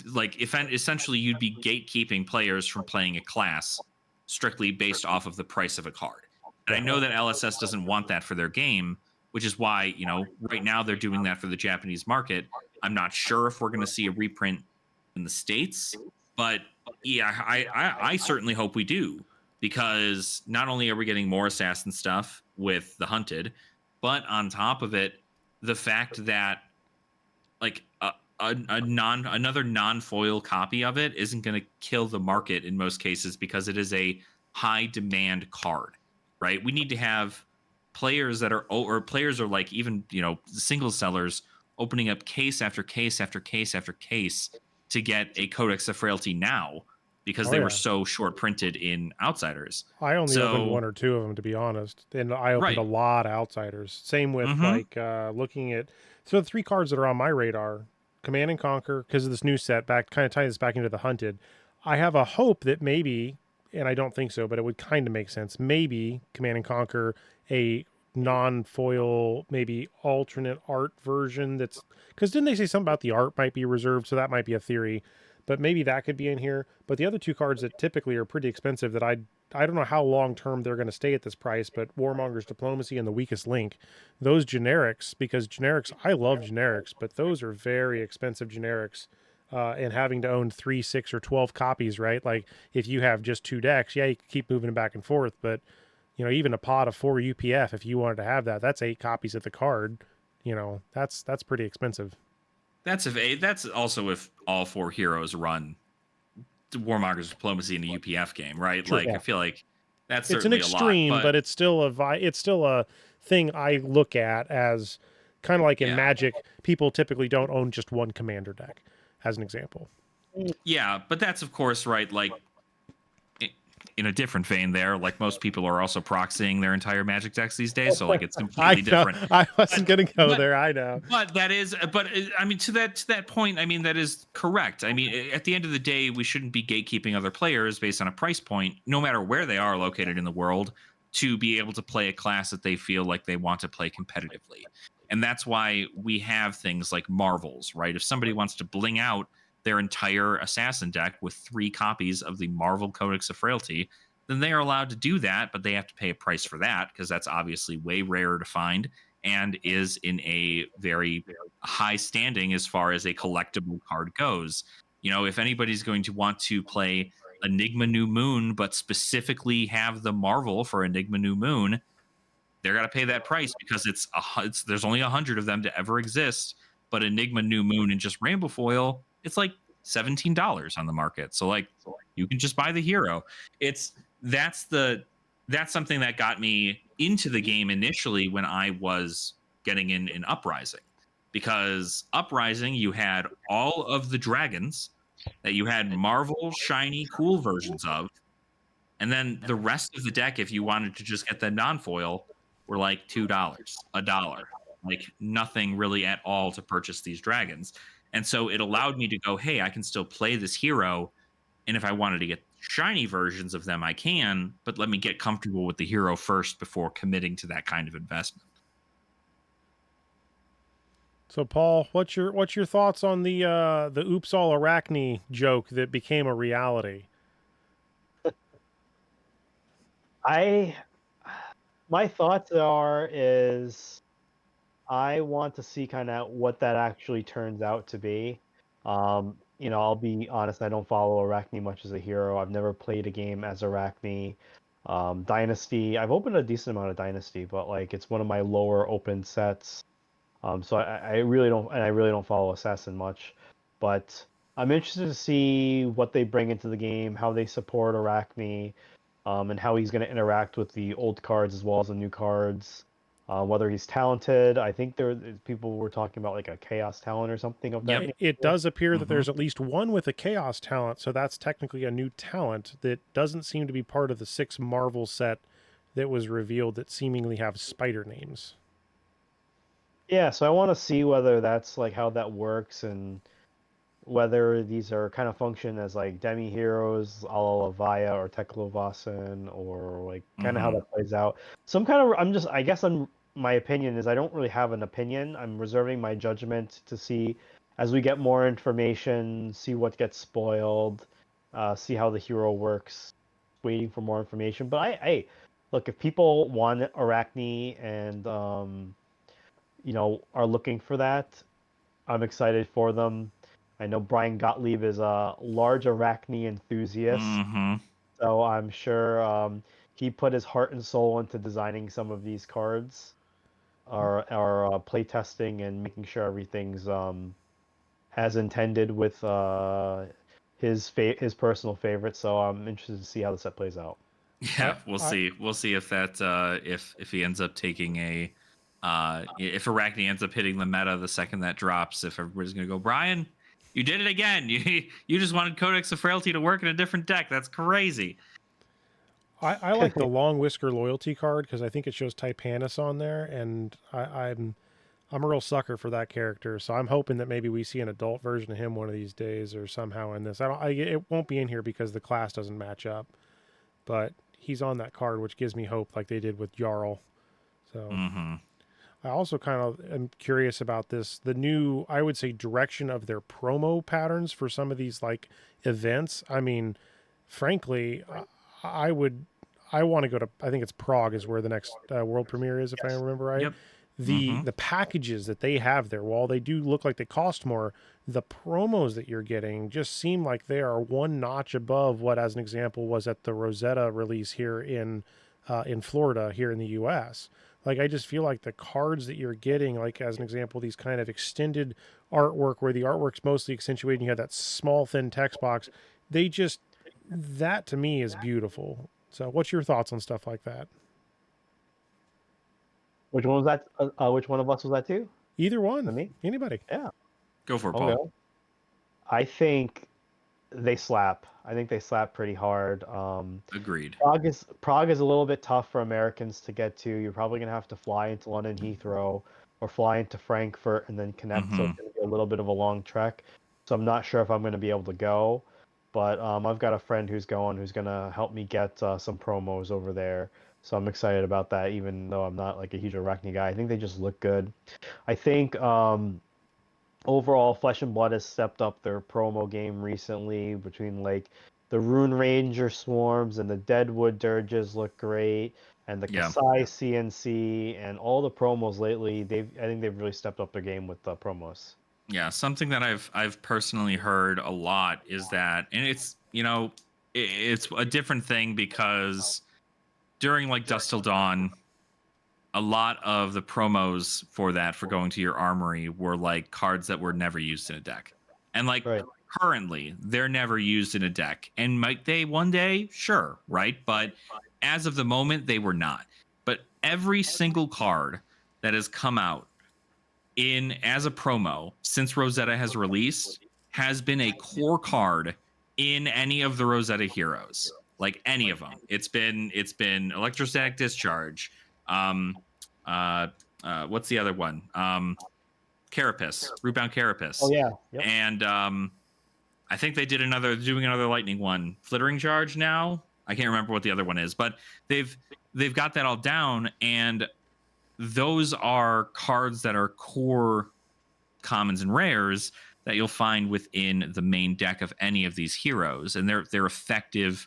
like if essentially you'd be gatekeeping players from playing a class strictly based off of the price of a card. And I know that LSS doesn't want that for their game, which is why, right now they're doing that for the Japanese market. I'm not sure if we're going to see a reprint in the States, but yeah, I certainly hope we do, because not only are we getting more assassin stuff with the Hunted, but on top of it, the fact that like another non-foil copy of it isn't going to kill the market in most cases, because it is a high demand card, right? We need to have players that are, or players are like, even single sellers opening up case after case after case after case to get a Codex of Frailty now, because Oh, they yeah. were so short printed in Outsiders. I only opened So- 1 or 2 of them, to be honest, and I opened Right. a lot of Outsiders. Same with looking at the 3 cards that are on my radar: Command and Conquer, because of this new set. Back, kind of tie this back into the Hunted. I have a hope that maybe, and I don't think so, but it would kind of make sense. Maybe Command and Conquer, a non-foil, maybe alternate art version. That's because didn't they say something about the art might be reserved? So that might be a theory, but maybe that could be in here. But the other 2 cards that typically are pretty expensive, that I don't know how long term they're going to stay at this price, but Warmonger's Diplomacy and the Weakest Link, those generics, because generics, I love generics, but those are very expensive generics. And having to own 3, 6, or 12 copies, right? Like if you have just 2 decks, yeah, you can keep moving them back and forth, but even a pot of 4 UPF, if you wanted to have that, that's 8 copies of the card. That's pretty expensive. That's also if all 4 heroes run Warmonger's Diplomacy in a UPF game, right? Sure, like yeah. I feel like that's It's an certainly extreme, a lot, but it's still a thing I look at as kind of like in Yeah. Magic. People typically don't own just 1 commander deck, as an example. yeah, but that's of course right. Like in a different vein, there, like most people are also proxying their entire Magic decks these days, so like it's completely different. I wasn't going to go but- there. I know. But I mean, to that point, I mean, that is correct. I mean, at the end of the day, we shouldn't be gatekeeping other players based on a price point, no matter where they are located in the world, to be able to play a class that they feel like they want to play competitively. And that's why we have things like Marvels, right? If somebody wants to bling out their entire assassin deck with 3 copies of the Marvel Codex of Frailty, then they are allowed to do that, but they have to pay a price for that, because that's obviously way rarer to find and is in a very high standing as far as a collectible card goes. If anybody's going to want to play Enigma New Moon, but specifically have the Marvel for Enigma New Moon, they're going to pay that price, because there's only 100 of them to ever exist. But Enigma New Moon and just Rainbow Foil, it's like $17 on the market. So like you can just buy the hero. That's something that got me into the game initially when I was getting in Uprising, because Uprising, you had all of the dragons that you had Marvel shiny cool versions of, and then the rest of the deck, if you wanted to just get the non-foil, were like $2, $1, like nothing really at all to purchase these dragons. And so it allowed me to go, hey, I can still play this hero, and if I wanted to get shiny versions of them, I can, but let me get comfortable with the hero first before committing to that kind of investment. So, Paul, what's your thoughts on the "Oops All Arachne" joke that became a reality? My thoughts is I want to see kind of what that actually turns out to be. I'll be honest, I don't follow Arachne much as a hero. I've never played a game as Arachne. Dynasty, I've opened a decent amount of Dynasty, but like it's one of my lower open sets. So I really don't follow Assassin much, but I'm interested to see what they bring into the game, how they support Arachne, and how he's going to interact with the old cards as well as the new cards. Whether he's talented, I think people were talking about like a chaos talent or something of that. Yep. It does appear that Mhm. there's at least one with a chaos talent, so that's technically a new talent that doesn't seem to be part of the 6 Marvel set that was revealed that seemingly have spider names. Yeah, so I want to see whether that's like how that works and whether these are kind of function as like demi heroes, a la Vaya or Teklovasan, or like kind of how that plays out. Some kind of I guess my opinion is I don't really have an opinion. I'm reserving my judgment to see as we get more information, see what gets spoiled, see how the hero works. Waiting for more information, but I look, if people want Arachne and are looking for that, I'm excited for them. I know Brian Gottlieb is a large Arachne enthusiast, so I'm sure he put his heart and soul into designing some of these cards, or play testing and making sure everything's as intended with his personal favorite. So I'm interested to see how the set plays out. Yeah, we'll see. We'll see if that if he ends up taking a if Arachne ends up hitting the meta the second that drops, if everybody's gonna go, Brian, you did it again. You just wanted Codex of Frailty to work in a different deck. That's crazy. I like the Long Whisker loyalty card because I think it shows Typanis on there, and I'm a real sucker for that character. So I'm hoping that maybe we see an adult version of him one of these days, or somehow in this. It won't be in here because the class doesn't match up, but he's on that card, which gives me hope, like they did with Jarl. So I also kind of am curious about the new, I would say, direction of their promo patterns for some of these like events. I mean, frankly, I want to go to, I think it's Prague is where the next world premiere is, if I remember right. Yep. The packages that they have there, while they do look like they cost more, the promos that you're getting just seem like they are one notch above what, as an example, was at the Rosetta release here in Florida, here in the U.S. Like, I just feel like the cards that you're getting, like as an example, these kind of extended artwork where the artwork's mostly accentuated, and you have that small, thin text box. That to me is beautiful. So, what's your thoughts on stuff like that? Which one was that? Which one of us was that too? Either one. Me? Anybody. Yeah. Go for it, Paul. I think they slap. I think they slap pretty hard. Agreed. Prague is a little bit tough for Americans to get to. You're probably gonna have to fly into London Heathrow or fly into Frankfurt and then connect. So it's gonna be a little bit of a long trek. So I'm not sure if I'm gonna be able to go, but I've got a friend who's gonna help me get some promos over there. So I'm excited about that, even though I'm not like a huge Arachne guy. I think they just look good. I think overall, Flesh and Blood has stepped up their promo game recently between like the Rune Ranger swarms and the Deadwood Dirges look great, and the Kasai CNC and all the promos lately. I think they've really stepped up their game with the promos. Yeah, something that I've personally heard a lot is that, and it's it's a different thing because during like Dusk Till Dawn, a lot of the promos for going to your armory were like cards that were never used in a deck. And like currently, they're never used in a deck. And might they one day? Sure, right? But as of the moment, they were not. But every single card that has come out as a promo since Rosetta has released has been a core card in any of the Rosetta heroes. Like any of them. It's been Electrostatic Discharge. What's the other one? Carapace, Rootbound Carapace. Oh yeah. Yep. And I think they doing another lightning one. Flittering Charge now. I can't remember what the other one is, but they've got that all down, and those are cards that are core commons and rares that you'll find within the main deck of any of these heroes, and they're effective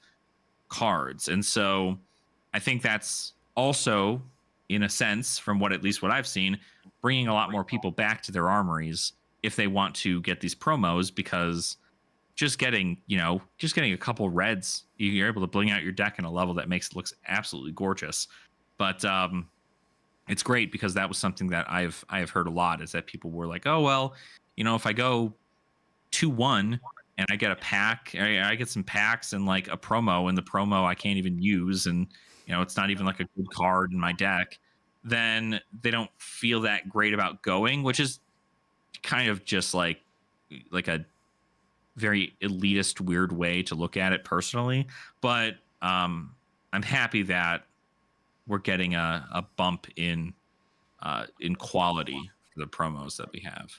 cards. And so I think that's also, in a sense, from what I've seen, bringing a lot more people back to their armories if they want to get these promos, because just getting a couple reds, you're able to bling out your deck in a level that makes it looks absolutely gorgeous. But it's great because that was something that I have heard a lot, is that people were like, oh well, if I go 2-1 and I get a pack, I get some packs and like a promo, and the promo I can't even use, and it's not even like a good card in my deck, then they don't feel that great about going, which is kind of just like a very elitist, weird way to look at it personally. But I'm happy that we're getting a bump in quality for the promos that we have.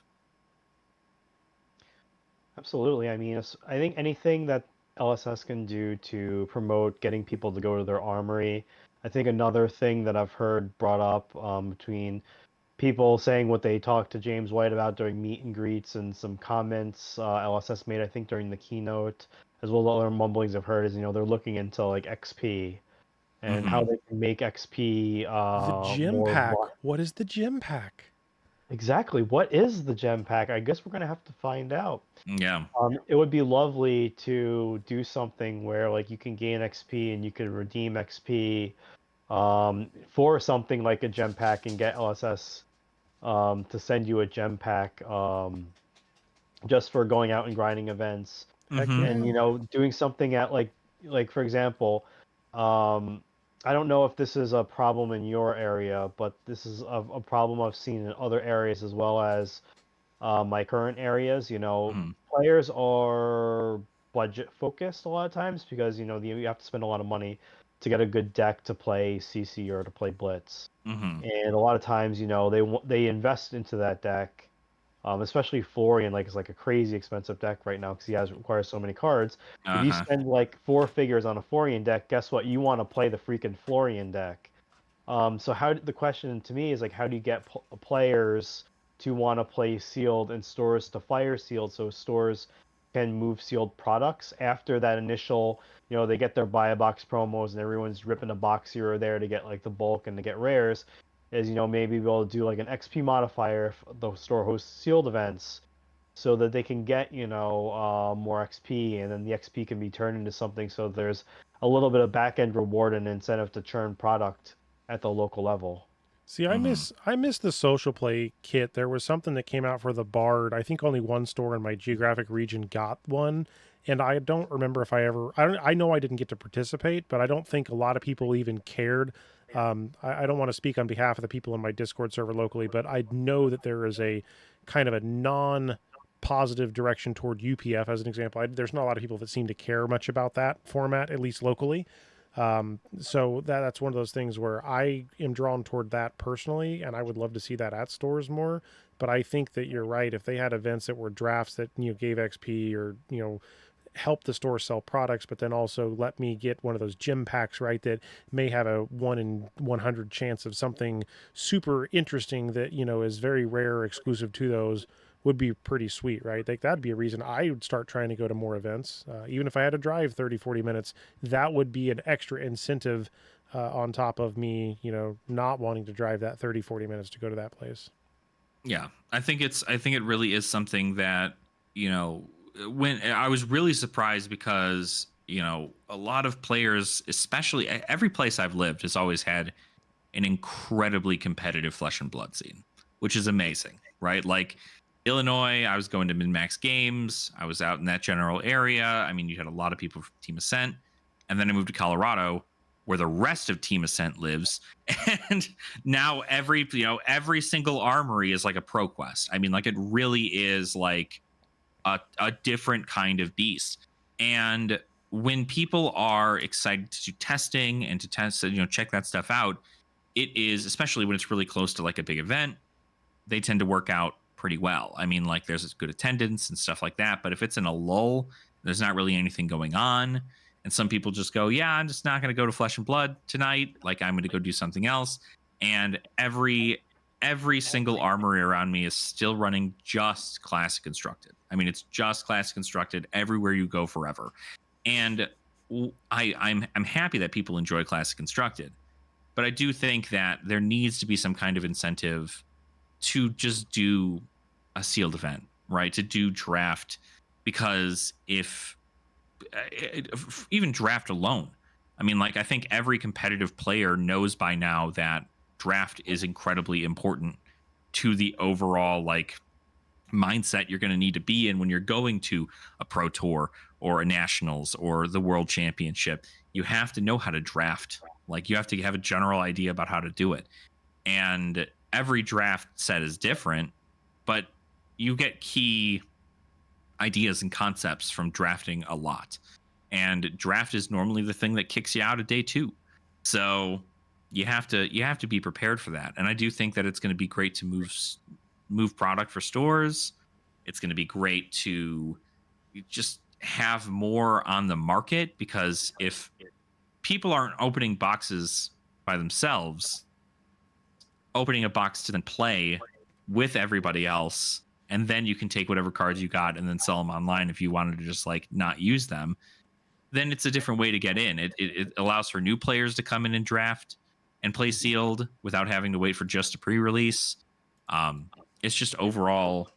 Absolutely. I mean, I think anything that LSS can do to promote getting people to go to their armory. I think another thing that I've heard brought up between people saying what they talked to James White about during meet and greets and some comments LSS made, I think, during the keynote, as well as other mumblings I've heard, is, they're looking into like XP and how Mm-hmm. they can make XP The gym more. pack. What is the gym pack? Exactly. What is the gem pack? I guess we're gonna have to find out. Yeah. It would be lovely to do something where like you can gain XP and you can redeem XP for something like a gem pack and get LSS to send you a gem pack just for going out and grinding events. Heck Mm-hmm. yeah. And doing something at like for example, I don't know if this is a problem in your area, but this is a problem I've seen in other areas as well as my current areas. Mm-hmm. Players are budget focused a lot of times because you have to spend a lot of money to get a good deck to play CC or to play Blitz, Mm-hmm. and a lot of times they invest into that deck, especially Florian is like a crazy expensive deck right now because requires so many cards. If you Uh-huh. spend like 4 figures on a Florian deck, guess what? You want to play the freaking Florian deck. So the question to me is like, how do you get players to want to play sealed and stores to fire sealed so stores can move sealed products after that initial, they get their buy a box promos and everyone's ripping a box here or there to get like the bulk and to get rares, is maybe be able to do like an XP modifier if the store hosts sealed events so that they can get more XP, and then the XP can be turned into something so there's a little bit of back end reward and incentive to churn product at the local level. See, I Mm-hmm. miss the social play kit. There was something that came out for the Bard. I think only one store in my geographic region got one, and I don't remember if I know I didn't get to participate, but I don't think a lot of people even cared. I don't want to speak on behalf of the people in my Discord server locally, but I know that there is a kind of a non positive direction toward UPF as an example. There's not a lot of people that seem to care much about that format, at least locally. So that's one of those things where I am drawn toward that personally, and I would love to see that at stores more. But I think that you're right. If they had events that were drafts that gave XP or help the store sell products, but then also let me get one of those gym packs, right, that may have a 1 in 100 chance of something super interesting that is very rare, exclusive to those, would be pretty sweet, right? Like that'd be a reason I would start trying to go to more events. Even if I had to drive 30-40 minutes, that would be an extra incentive on top of me not wanting to drive that 30-40 minutes to go to that place. Yeah, I think it really is something that, when I was really surprised because, a lot of players, especially every place I've lived, has always had an incredibly competitive Flesh and Blood scene, which is amazing, right? Like Illinois, I was going to min-max games. I was out in that general area. I mean, you had a lot of people from Team Ascent. And then I moved to Colorado, where the rest of Team Ascent lives. And now every single armory is like a pro quest. I mean, like it really is like a different kind of beast. And when people are excited to do testing and to test, check that stuff out, it is, especially when it's really close to like a big event, they tend to work out pretty well. I mean, like there's good attendance and stuff like that. But if it's in a lull, there's not really anything going on. And some people just go, yeah, I'm just not going to go to Flesh and Blood tonight. Like I'm going to go do something else. And every single armory around me is still running just classic constructed. I mean, it's just classic constructed everywhere you go forever. And I'm happy that people enjoy classic constructed. But I do think that there needs to be some kind of incentive to just do a sealed event, right? To do draft, because if even draft alone, I mean, like I think every competitive player knows by now that draft is incredibly important to the overall like mindset you're going to need to be in when you're going to a pro tour or a nationals or the world championship. You have to know how to draft. Like you have to have a general idea about how to do it. And every draft set is different, but you get key ideas and concepts from drafting a lot. And draft is normally the thing that kicks you out of day 2. So you have to be prepared for that. And I do think that it's going to be great to move product for stores. It's going to be great to just have more on the market, because if people aren't opening boxes by themselves, opening a box to then play with everybody else, and then you can take whatever cards you got and then sell them online if you wanted to just like not use them, then it's a different way to get in. It allows for new players to come in and draft and play sealed without having to wait for just a pre-release. It's just overall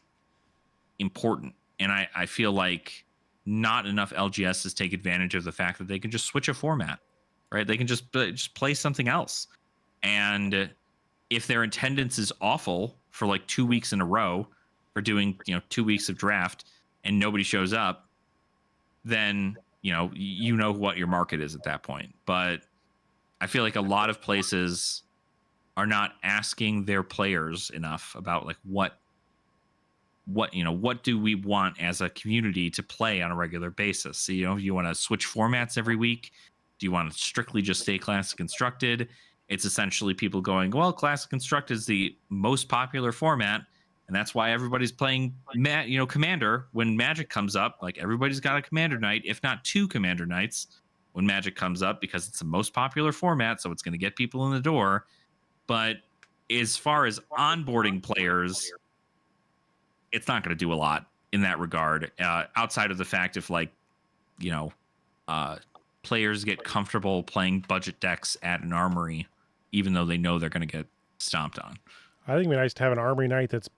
important. And I feel like not enough LGSs take advantage of the fact that they can just switch a format, right? They can just play something else. And if their attendance is awful for like 2 weeks in a row for doing, 2 weeks of draft and nobody shows up, then, you know what your market is at that point. But I feel like a lot of places are not asking their players enough about like what do we want as a community to play on a regular basis. So, you want to switch formats every week? Do you want to strictly just stay Classic Constructed? It's essentially people going, well, Classic Constructed is the most popular format, and that's why everybody's playing Commander when Magic comes up. Like, everybody's got a Commander night, if not 2 Commander nights when Magic comes up, because it's the most popular format, so it's going to get people in the door. But as far as onboarding players, it's not going to do a lot in that regard, outside of the fact if players get comfortable playing budget decks at an armory, even though they know they're going to get stomped on. I think it'd be nice to have an armory night that's,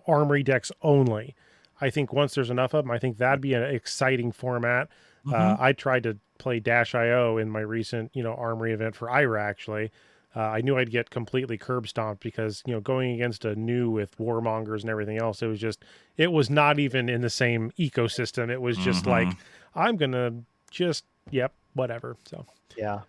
armory decks only. I think once there's enough of them, I think that'd be an exciting format. I tried to play Dash.io in my recent, armory event for Ira, actually. I knew I'd get completely curb stomped because, going against a new with warmongers and everything else, it was not even in the same ecosystem. It was just like, I'm going to just, whatever. So, yeah.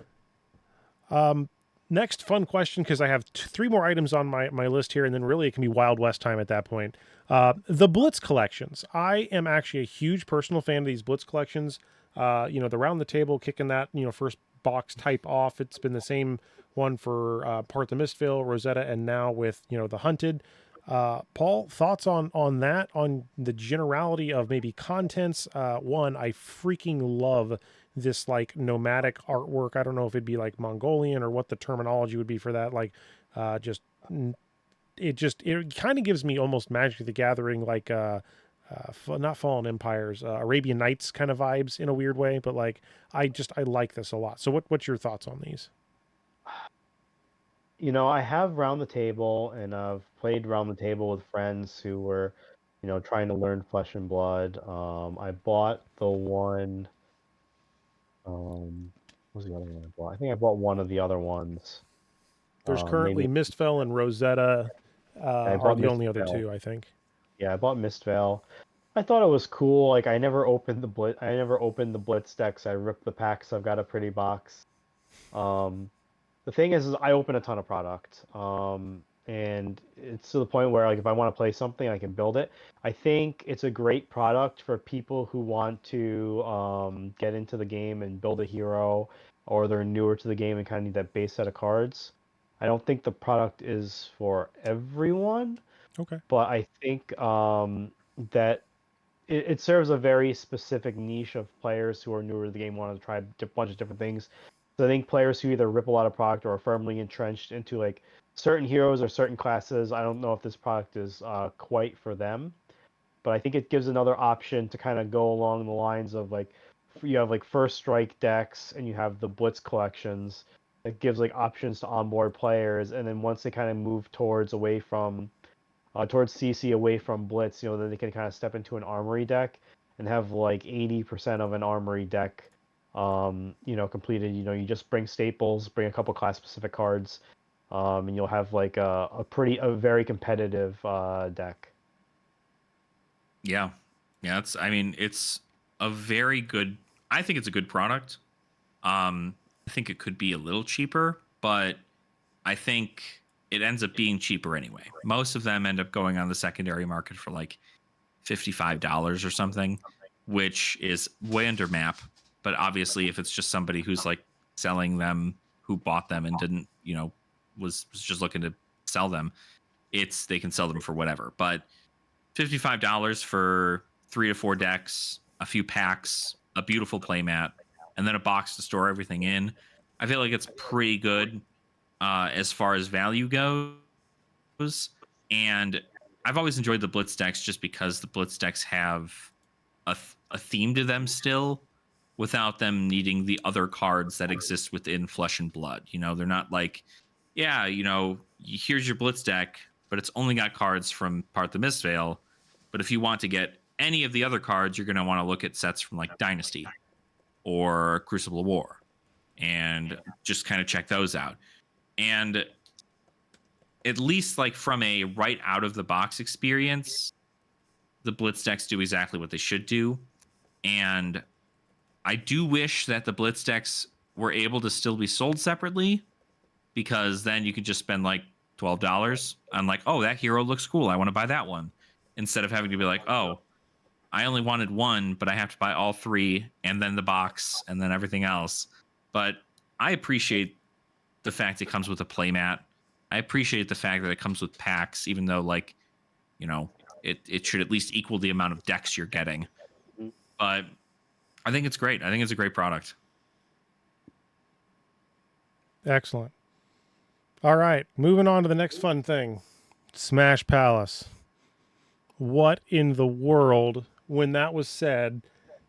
Next fun question, because I have 3 more items on my list here, and then really it can be Wild West time at that point. The Blitz collections. I am actually a huge personal fan of these Blitz collections. The round the table, kicking that, first box type off. It's been the same one for Part the Mistvale, Rosetta, and now with, the Hunted. Paul, thoughts on that, on the generality of maybe contents? One, I freaking love this like nomadic artwork. I don't know if it'd be like Mongolian or what the terminology would be for that. Like, it kind of gives me almost Magic the Gathering, like, not Fallen Empires, Arabian Nights kind of vibes in a weird way, but like, I like this a lot. So what's your thoughts on these? I have Round the Table, and I've played Round the Table with friends who were, trying to learn Flesh and Blood. I bought the one. What was the other one I bought? I think I bought one of the other ones. There's currently Mistvale and Rosetta are the only other 2, I think. Yeah, I bought Mistvale. I thought it was cool. Like, I never opened the Blitz decks. I ripped the packs. I've got a pretty box. The thing is I open a ton of product. And it's to the point where, like, if I want to play something, I can build it. I think it's a great product for people who want to get into the game and build a hero, or they're newer to the game and kind of need that base set of cards. I don't think the product is for everyone. Okay. But I think that it serves a very specific niche of players who are newer to the game, want to try a bunch of different things. So I think players who either rip a lot of product or are firmly entrenched into like certain heroes or certain classes, I don't know if this product is quite for them. But I think it gives another option to kind of go along the lines of like, you have like first strike decks and you have the Blitz collections. It gives like options to onboard players, and then once they kind of move towards CC, away from Blitz, then they can kind of step into an armory deck and have like 80% of an armory deck, completed. You just bring staples, bring a couple class specific cards, and you'll have like a very competitive deck. Yeah. It's a very good. I think it's a good product. I think it could be a little cheaper, but I think it ends up being cheaper anyway. Most of them end up going on the secondary market for like $55 or something, which is way under map. But obviously, if it's just somebody who's like selling them, who bought them and didn't, was just looking to sell them, they can sell them for whatever. But $55 for 3 to 4 decks, a few packs, a beautiful playmat, and then a box to store everything in. I feel like it's pretty good as far as value goes. And I've always enjoyed the Blitz decks just because the Blitz decks have a theme to them still, without them needing the other cards that exist within Flesh and Blood. They're not like, yeah, here's your Blitz deck, but it's only got cards from Part the Mistveil. But if you want to get any of the other cards, you're going to want to look at sets from like Dynasty or Crucible of War and just kind of check those out. And at least like from a right out of the box experience, the Blitz decks do exactly what they should do. And I do wish that the Blitz decks were able to still be sold separately, because then you could just spend like $12 on like, oh, that hero looks cool, I want to buy that one, instead of having to be like, oh, I only wanted one, but I have to buy all 3 and then the box and then everything else. But I appreciate the fact it comes with a playmat. I appreciate the fact that it comes with packs, even though like, it should at least equal the amount of decks you're getting. But I think it's great. I think it's a great product. Excellent. All right, moving on to the next fun thing. Smash Palace. What in the world, when that was said,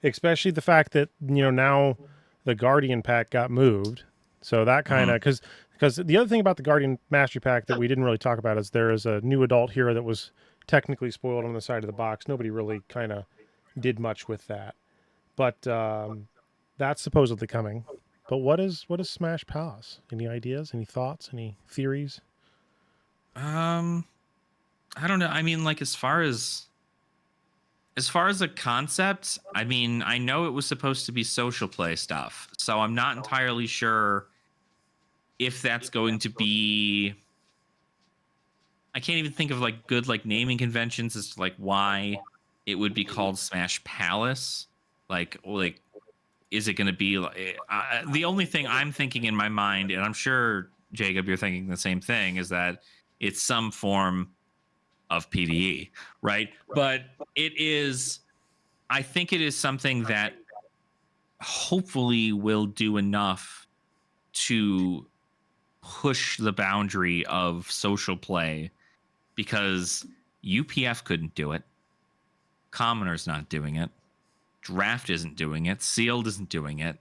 especially the fact that, now the Guardian pack got moved. So that kind of, because the other thing about the Guardian Mastery Pack that we didn't really talk about is there is a new adult hero that was technically spoiled on the side of the box. Nobody really kind of did much with that. But that's supposedly coming. But what is Smash Palace? Any ideas? Any thoughts? Any theories? I don't know. I mean, like as far as a concept, I mean, I know it was supposed to be social play stuff, so I'm not entirely sure if that's going to be. I can't even think of like good like naming conventions as to like why it would be called Smash Palace. Like is it going to be like the only thing I'm thinking in my mind, and I'm sure Jacob, you're thinking the same thing, is that it's some form of PvE, right? But it is. I think it is something that hopefully will do enough to push the boundary of social play, because UPF couldn't do it. Commoner's not doing it. Draft isn't doing it. Sealed isn't doing it.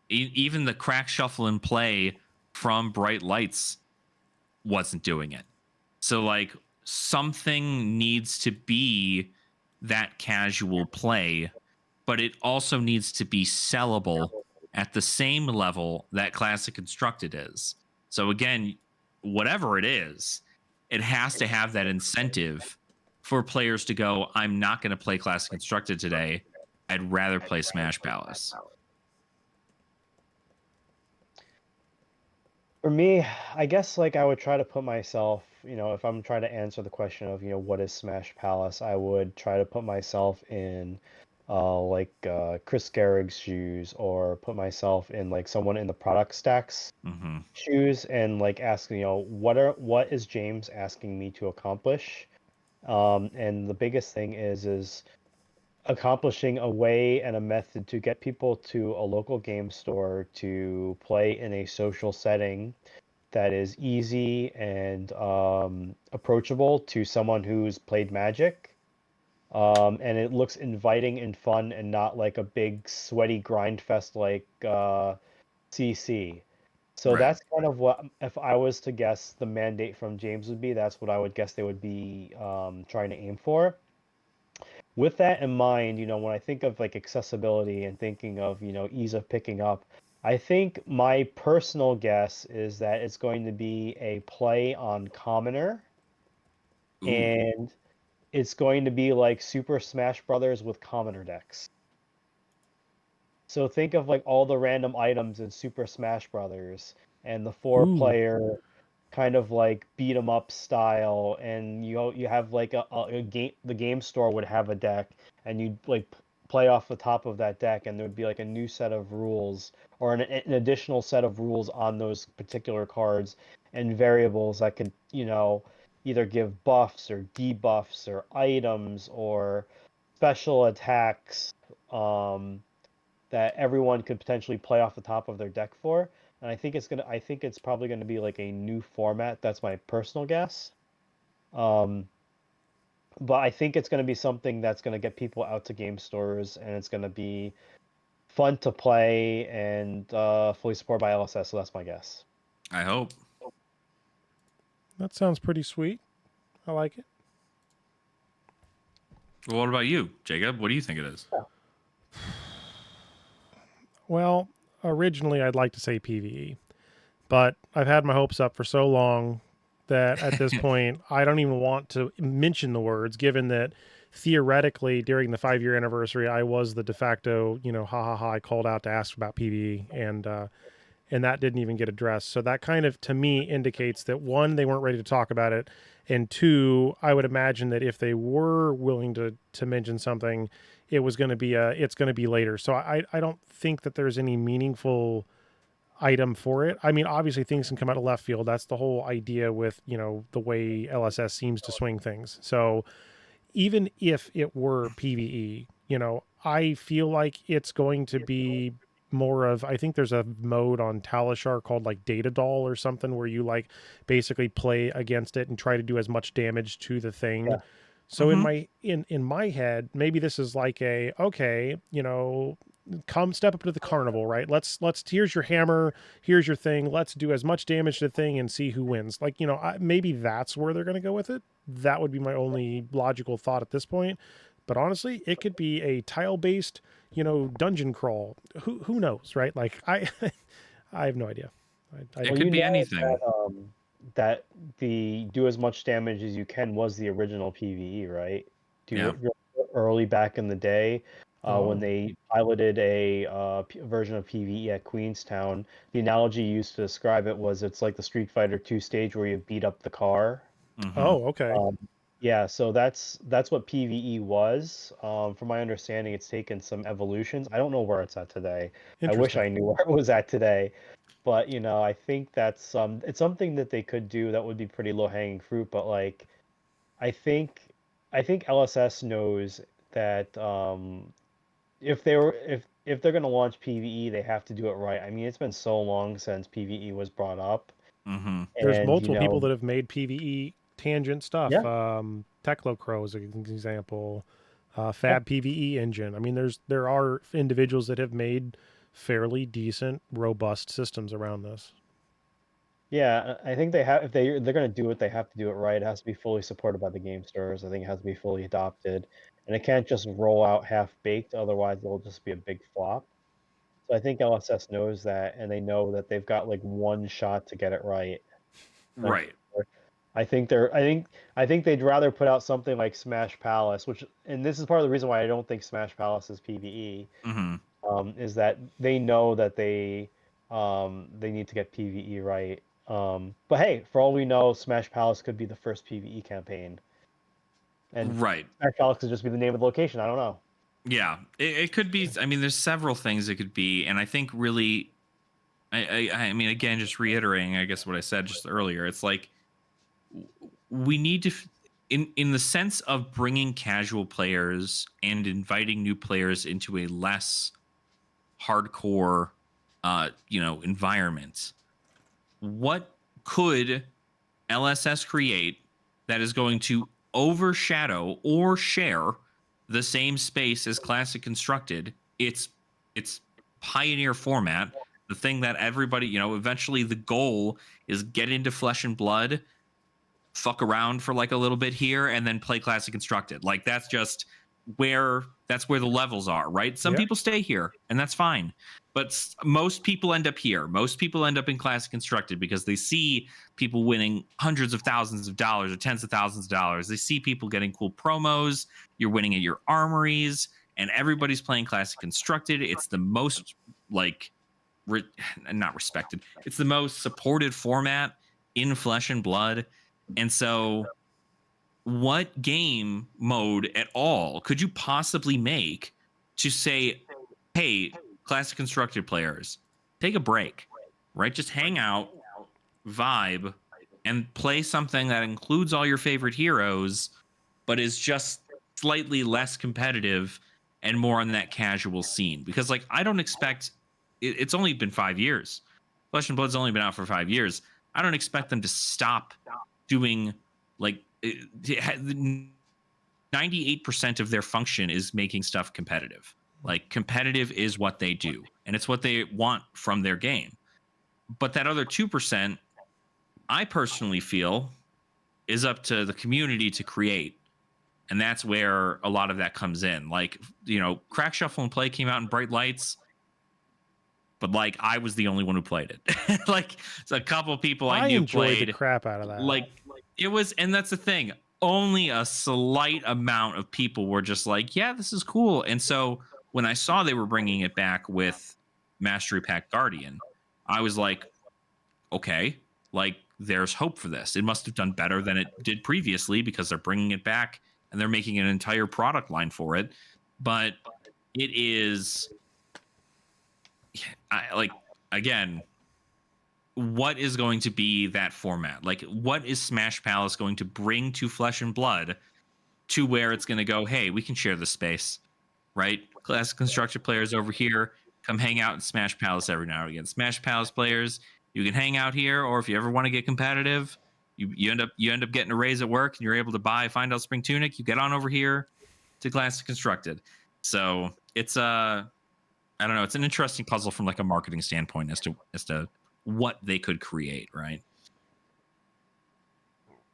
Even the crack, shuffle, and play from Bright Lights wasn't doing it. So, like, something needs to be that casual play, but it also needs to be sellable at the same level that Classic Constructed is. So, again, whatever it is, it has to have that incentive for players to go, I'm not going to play Classic Constructed today. I'd rather play Smash Palace. For me, I guess like I would try to put myself, if I'm trying to answer the question of, what is Smash Palace, I would try to put myself in Chris Gehrig's shoes, or put myself in like someone in the product stacks shoes, and like ask, what is James asking me to accomplish? And the biggest thing is accomplishing a way and a method to get people to a local game store to play in a social setting that is easy and approachable to someone who's played Magic. And it looks inviting and fun, and not like a big sweaty grind fest like CC. So Right. that's kind of what, if I was to guess, the mandate from James would be. That's what I would guess they would be trying to aim for. With that in mind, when I think of like accessibility and thinking of, ease of picking up, I think my personal guess is that it's going to be a play on Commoner, Ooh. and it's going to be like Super Smash Brothers with Commoner decks. So think of like all the random items in Super Smash Brothers and the four-player kind of like beat 'em up style, and you have like a game. The game store would have a deck, and you'd like play off the top of that deck, and there would be like a new set of rules or an additional set of rules on those particular cards and variables that could, either give buffs or debuffs or items or special attacks that everyone could potentially play off the top of their deck for. And I think it's probably gonna be like a new format. That's my personal guess. Um, but I think it's gonna be something that's gonna get people out to game stores, and it's gonna be fun to play and fully supported by LSS. So that's my guess. I hope. That sounds pretty sweet. I like it. Well, what about you, Jacob? What do you think it is? Well, originally I'd like to say PvE, but I've had my hopes up for so long that at this point I don't even want to mention the words, given that theoretically during the 5-year anniversary I was the de facto, I called out to ask about PvE, and that didn't even get addressed. So that kind of, to me, indicates that, one, they weren't ready to talk about it, and two, I would imagine that if they were willing to mention something, it's going to be later. So I don't think that there's any meaningful item for it. I mean, obviously things can come out of left field. That's the whole idea with, the way LSS seems to swing things. So even if it were PvE, I feel like it's going to be more of, I think there's a mode on Talishar called like Data Doll or something, where you like basically play against it and try to do as much damage to the thing. Yeah. So in my head, maybe this is like come step up to the carnival, right? Let's here's your hammer, here's your thing. Let's do as much damage to the thing and see who wins. Like, maybe that's where they're going to go with it. That would be my only logical thought at this point. But honestly, it could be a tile-based, dungeon crawl. Who knows, right? Like I have no idea. It could be anything. That the do as much damage as you can was the original PvE, right? Early back in the day, when they piloted a version of PvE at Queenstown, the analogy used to describe it was it's like the Street Fighter 2 stage where you beat up the car. Mm-hmm. Oh, okay. Yeah, so that's what PvE was. From my understanding, it's taken some evolutions. I don't know where it's at today. I wish I knew where it was at today. But, I think that's it's something that they could do that would be pretty low-hanging fruit. But like, I think LSS knows that if they're gonna launch PvE, they have to do it right. I mean, it's been so long since PvE was brought up. Mm-hmm. There's multiple people that have made PvE tangent stuff. Yeah. Techlocrow is an example. Fab PvE engine. I mean, there are individuals that have made fairly decent, robust systems around this. Yeah, I think they have. If they're going to do it, they have to do it right. It has to be fully supported by the game stores. I think it has to be fully adopted, and it can't just roll out half baked. Otherwise, it'll just be a big flop. So I think LSS knows that, and they know that they've got like one shot to get it right. Right. I think they'd rather put out something like Smash Palace, and this is part of the reason why I don't think Smash Palace is PvE. Mm-hmm. Is that they know that they need to get PvE right. But hey, for all we know, Smash Palace could be the first PvE campaign. And right. Smash Palace could just be the name of the location. I don't know. Yeah, it could be. I mean, there's several things it could be, and I think really, I mean, again, just reiterating, I guess what I said just earlier. It's like we need to, in the sense of bringing casual players and inviting new players into a less hardcore, environment. What could LSS create that is going to overshadow or share the same space as Classic Constructed? It's pioneer format, the thing that everybody, eventually the goal is get into Flesh and Blood, fuck around for like a little bit here, and then play Classic Constructed. Like that's where the levels are, right? Some people stay here, and that's fine. But most people end up here. Most people end up in Classic Constructed because they see people winning hundreds of thousands of dollars or tens of thousands of dollars. They see people getting cool promos. You're winning at your armories, and everybody's playing Classic Constructed. It's the most not respected. It's the most supported format in Flesh and Blood. And so what game mode at all could you possibly make to say, hey, Classic Constructed players, take a break, right? Just hang out, vibe, and play something that includes all your favorite heroes, but is just slightly less competitive and more on that casual scene. Because, like, I don't expect it's only been 5 years. Flesh and Blood's only been out for 5 years. I don't expect them to stop doing like 98% of their function is making stuff competitive. Like, competitive is what they do, and it's what they want from their game. But that other 2%, I personally feel, is up to the community to create. And that's where a lot of that comes in. Like, Crack Shuffle and Play came out in bright lights, but like I was the only one who played it. Like, so a couple people I knew enjoyed played the crap out of that. Like, it was, and that's the thing. Only a slight amount of people were just like, yeah, this is cool. And so when I saw they were bringing it back with Mastery Pack Guardian, I was like, okay, like there's hope for this. It must have done better than it did previously because they're bringing it back and they're making an entire product line for it. But it is, again, what is going to be that format? Like, what is Smash Palace going to bring to Flesh and Blood to where it's going to go, hey, we can share the space, right? Classic Constructed players over here, come hang out in Smash Palace every now and again. Smash Palace players, you can hang out here, or if you ever want to get competitive, you end up getting a raise at work and you're able to buy Find Out Spring Tunic, you get on over here to Classic Constructed. So it's I don't know, it's an interesting puzzle from like a marketing standpoint as to what they could create, right?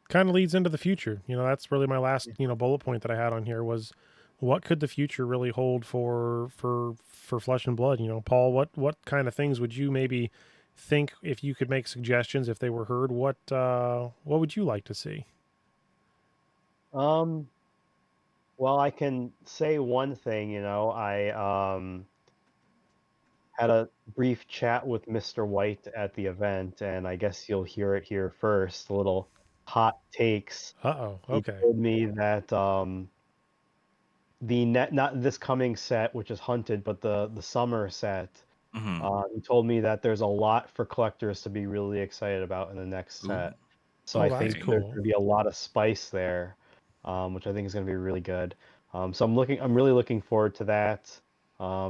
Kind of leads into the future. That's really my last, bullet point that I had on here was what could the future really hold for Flesh and Blood? Paul, what kind of things would you maybe think, if you could make suggestions, if they were heard, what would you like to see? Well, I can say one thing, I had a brief chat with Mr. White at the event, and I guess you'll hear it here first. A little hot takes. Uh-oh. He Okay. told me that the not this coming set, which is Hunted, but the summer set. He told me that there's a lot for collectors to be really excited about in the next set. So I think cool. there's going to be a lot of spice there, which I think is going to be really good. So I'm really looking forward to that.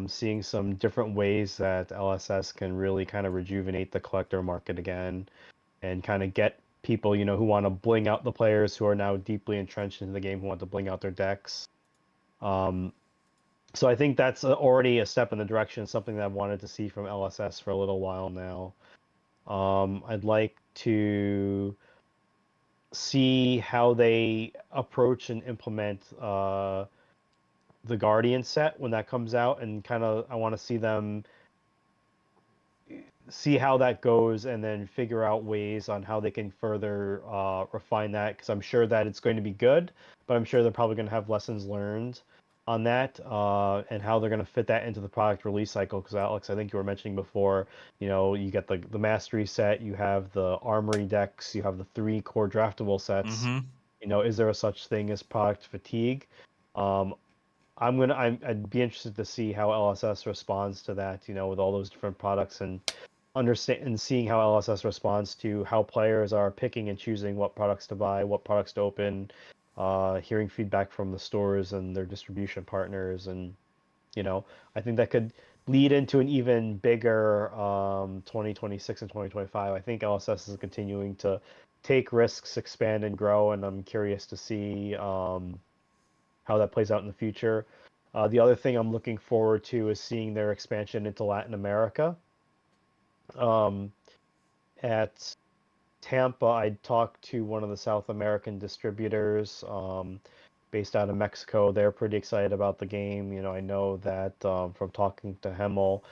Seeing some different ways that LSS can really kind of rejuvenate the collector market again, and kind of get people, who want to bling out the players who are now deeply entrenched into the game, who want to bling out their decks. So I think that's already a step in the direction, something that I've wanted to see from LSS for a little while now. I'd like to see how they approach and implement the Guardian set when that comes out, and kind of I want to see them see how that goes, and then figure out ways on how they can further refine that, because I'm sure that it's going to be good, but I'm sure they're probably going to have lessons learned on that, and how they're going to fit that into the product release cycle. Because Alex, I think you were mentioning before, you get the mastery set, you have the armory decks, you have the 3 core draftable sets. Is there a such thing as product fatigue? I'd be interested to see how LSS responds to that, with all those different products, and understand and seeing how LSS responds to how players are picking and choosing what products to buy, what products to open, hearing feedback from the stores and their distribution partners. And I think that could lead into an even bigger 2026 and 2025. I think LSS is continuing to take risks, expand, and grow, and I'm curious to see how that plays out in the future. The other thing I'm looking forward to is seeing their expansion into Latin America. At Tampa, I talked to one of the South American distributors based out of Mexico. They're pretty excited about the game. I know that from talking to Hemel,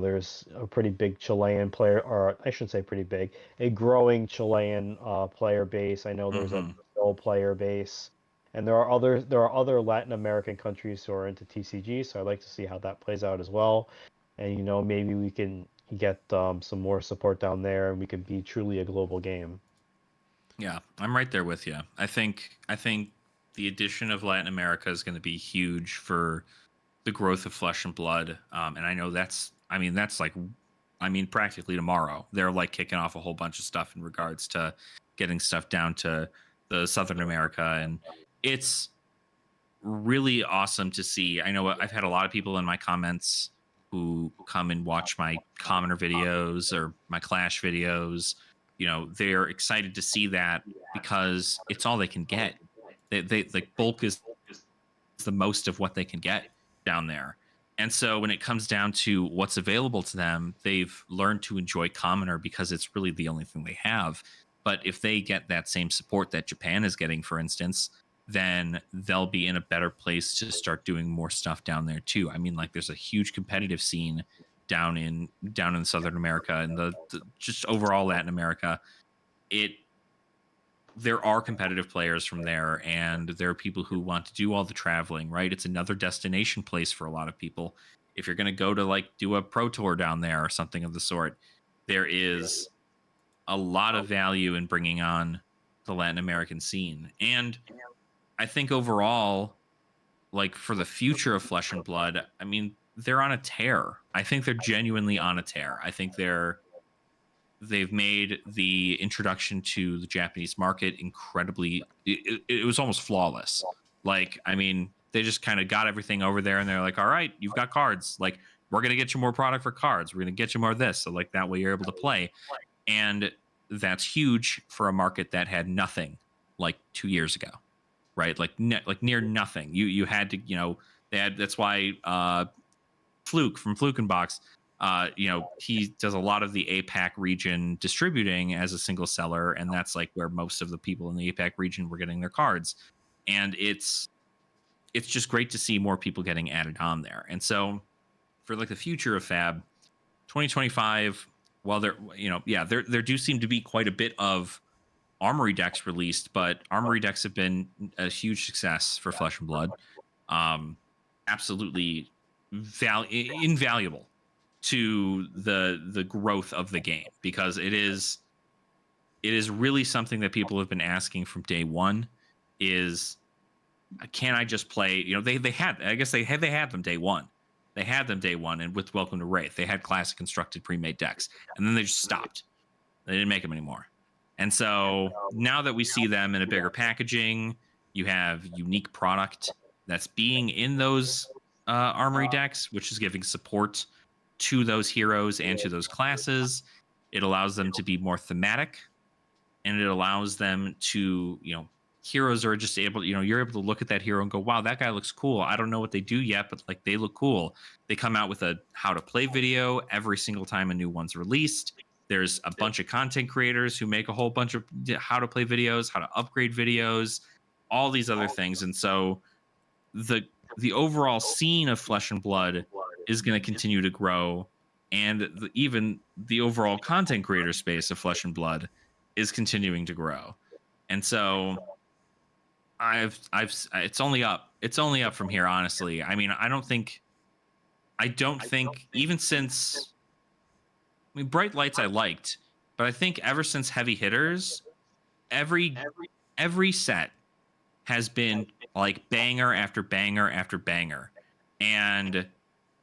there's a pretty big Chilean player, or I shouldn't say pretty big, a growing Chilean player base. I know there's a Brazil player base, and there are other Latin American countries who are into TCG. So I'd like to see how that plays out as well. And maybe we can get some more support down there, and we can be truly a global game. Yeah, I'm right there with you. I think the addition of Latin America is going to be huge for the growth of Flesh and Blood. And I know that's like, practically tomorrow. They're like kicking off a whole bunch of stuff in regards to getting stuff down to the Southern America. And it's really awesome to see. I know I've had a lot of people in my comments who come and watch my commoner videos or my Clash videos. They're excited to see that because it's all they can get. They like bulk is the most of what they can get down there. And so when it comes down to what's available to them, they've learned to enjoy commoner because it's really the only thing they have. But if they get that same support that Japan is getting, for instance, then they'll be in a better place to start doing more stuff down there too. Like there's a huge competitive scene down in Southern America and the just overall Latin America. There are competitive players from there, and there are people who want to do all the traveling, right? It's another destination place for a lot of people. If you're going to go to like do a pro tour down there or something of the sort, there is a lot of value in bringing on the Latin American scene. And I think overall, like for the future of Flesh and Blood, they're on a tear. I think they're genuinely on a tear. I think they've made the introduction to the Japanese market incredibly. It was almost flawless. Like, they just kind of got everything over there, and they're like, "All right, you've got cards. Like, we're gonna get you more product for cards. We're gonna get you more of this. So like that way you're able to play." And that's huge for a market that had nothing like 2 years ago, right? Like near nothing. You had to, that's why Fluke from Flukenbox, he does a lot of the APAC region distributing as a single seller, and that's like where most of the people in the APAC region were getting their cards. And it's just great to see more people getting added on there. And so for like the future of Fab 2025, well, there do seem to be quite a bit of Armory decks released, but Armory decks have been a huge success for Flesh and Blood. Absolutely invaluable to the growth of the game, because it is really something that people have been asking from day one. Is, can I just play? They had them day one. They had them day one, and with Welcome to Wraith, they had classic constructed pre-made decks, and then they just stopped. They didn't make them anymore. And so now that we see them in a bigger packaging, you have unique product that's being in those Armory decks, which is giving support to those heroes and to those classes. It allows them to be more thematic, and it allows them to, heroes are just able, you're able to look at that hero and go, wow, that guy looks cool. I don't know what they do yet, but like they look cool. They come out with a how to play video every single time a new one's released. There's a bunch of content creators who make a whole bunch of how to play videos, how to upgrade videos, all these other things. And so the overall scene of Flesh and Blood is going to continue to grow, and even the overall content creator space of Flesh and Blood is continuing to grow. And so it's only up. It's only up from here, honestly. I don't think even since, Bright Lights I liked, but I think ever since Heavy Hitters, every set has been like banger after banger after banger. And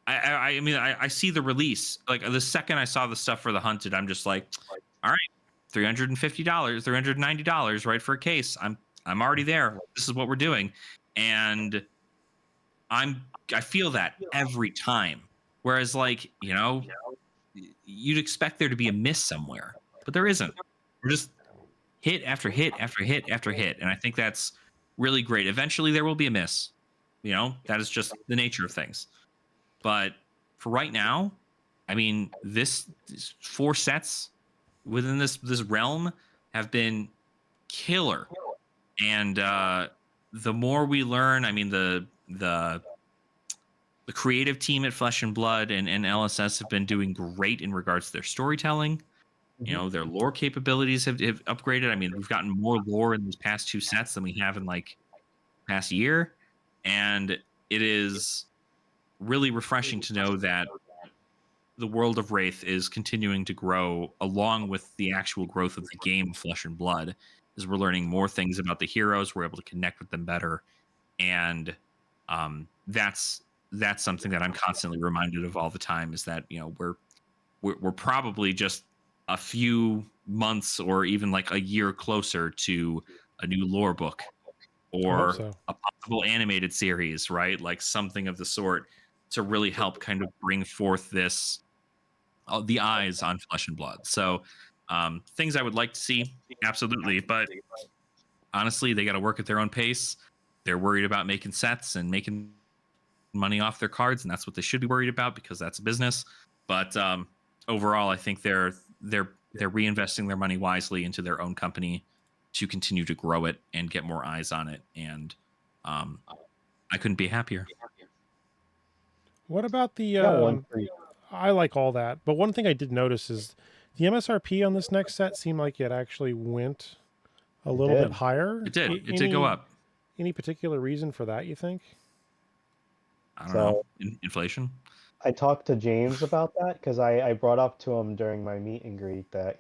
I see the release. Like the second I saw the stuff for the Hunted, I'm just like, all right, $350, $390, right, for a case. I'm already there. This is what we're doing. And I feel that every time. Whereas like, you'd expect there to be a miss somewhere, but there isn't. We're just hit after hit after hit after hit. And I think that's really great. Eventually there will be a miss. That is just the nature of things. But for right now, these 4 sets within this realm have been killer. And the more we learn, the creative team at Flesh and Blood and LSS have been doing great in regards to their storytelling. Their lore capabilities have upgraded. We've gotten more lore in these past 2 sets than we have in like past year. And it is really refreshing to know that the world of Wraith is continuing to grow along with the actual growth of the game Flesh and Blood, as we're learning more things about the heroes. We're able to connect with them better. And that's that's something that I'm constantly reminded of all the time, is that, we're probably just a few months or even like a year closer to a new lore book I hope or so. a possible animated series, right? Like something of the sort to really help kind of bring forth this the eyes on Flesh and Blood. So things I would like to see, absolutely, but honestly, they got to work at their own pace. They're worried about making sets and making money off their cards, and that's what they should be worried about because that's business. But overall, I think they're reinvesting their money wisely into their own company to continue to grow it and get more eyes on it. And um, I couldn't be happier. What about the got one for you. I like all that, but one thing I did notice is the MSRP on this next set seemed like it actually went a little bit did. higher. It did. It did go up. Any particular reason for that, you think? I don't know. So Inflation. I talked to James about that because I brought up to him during my meet and greet that,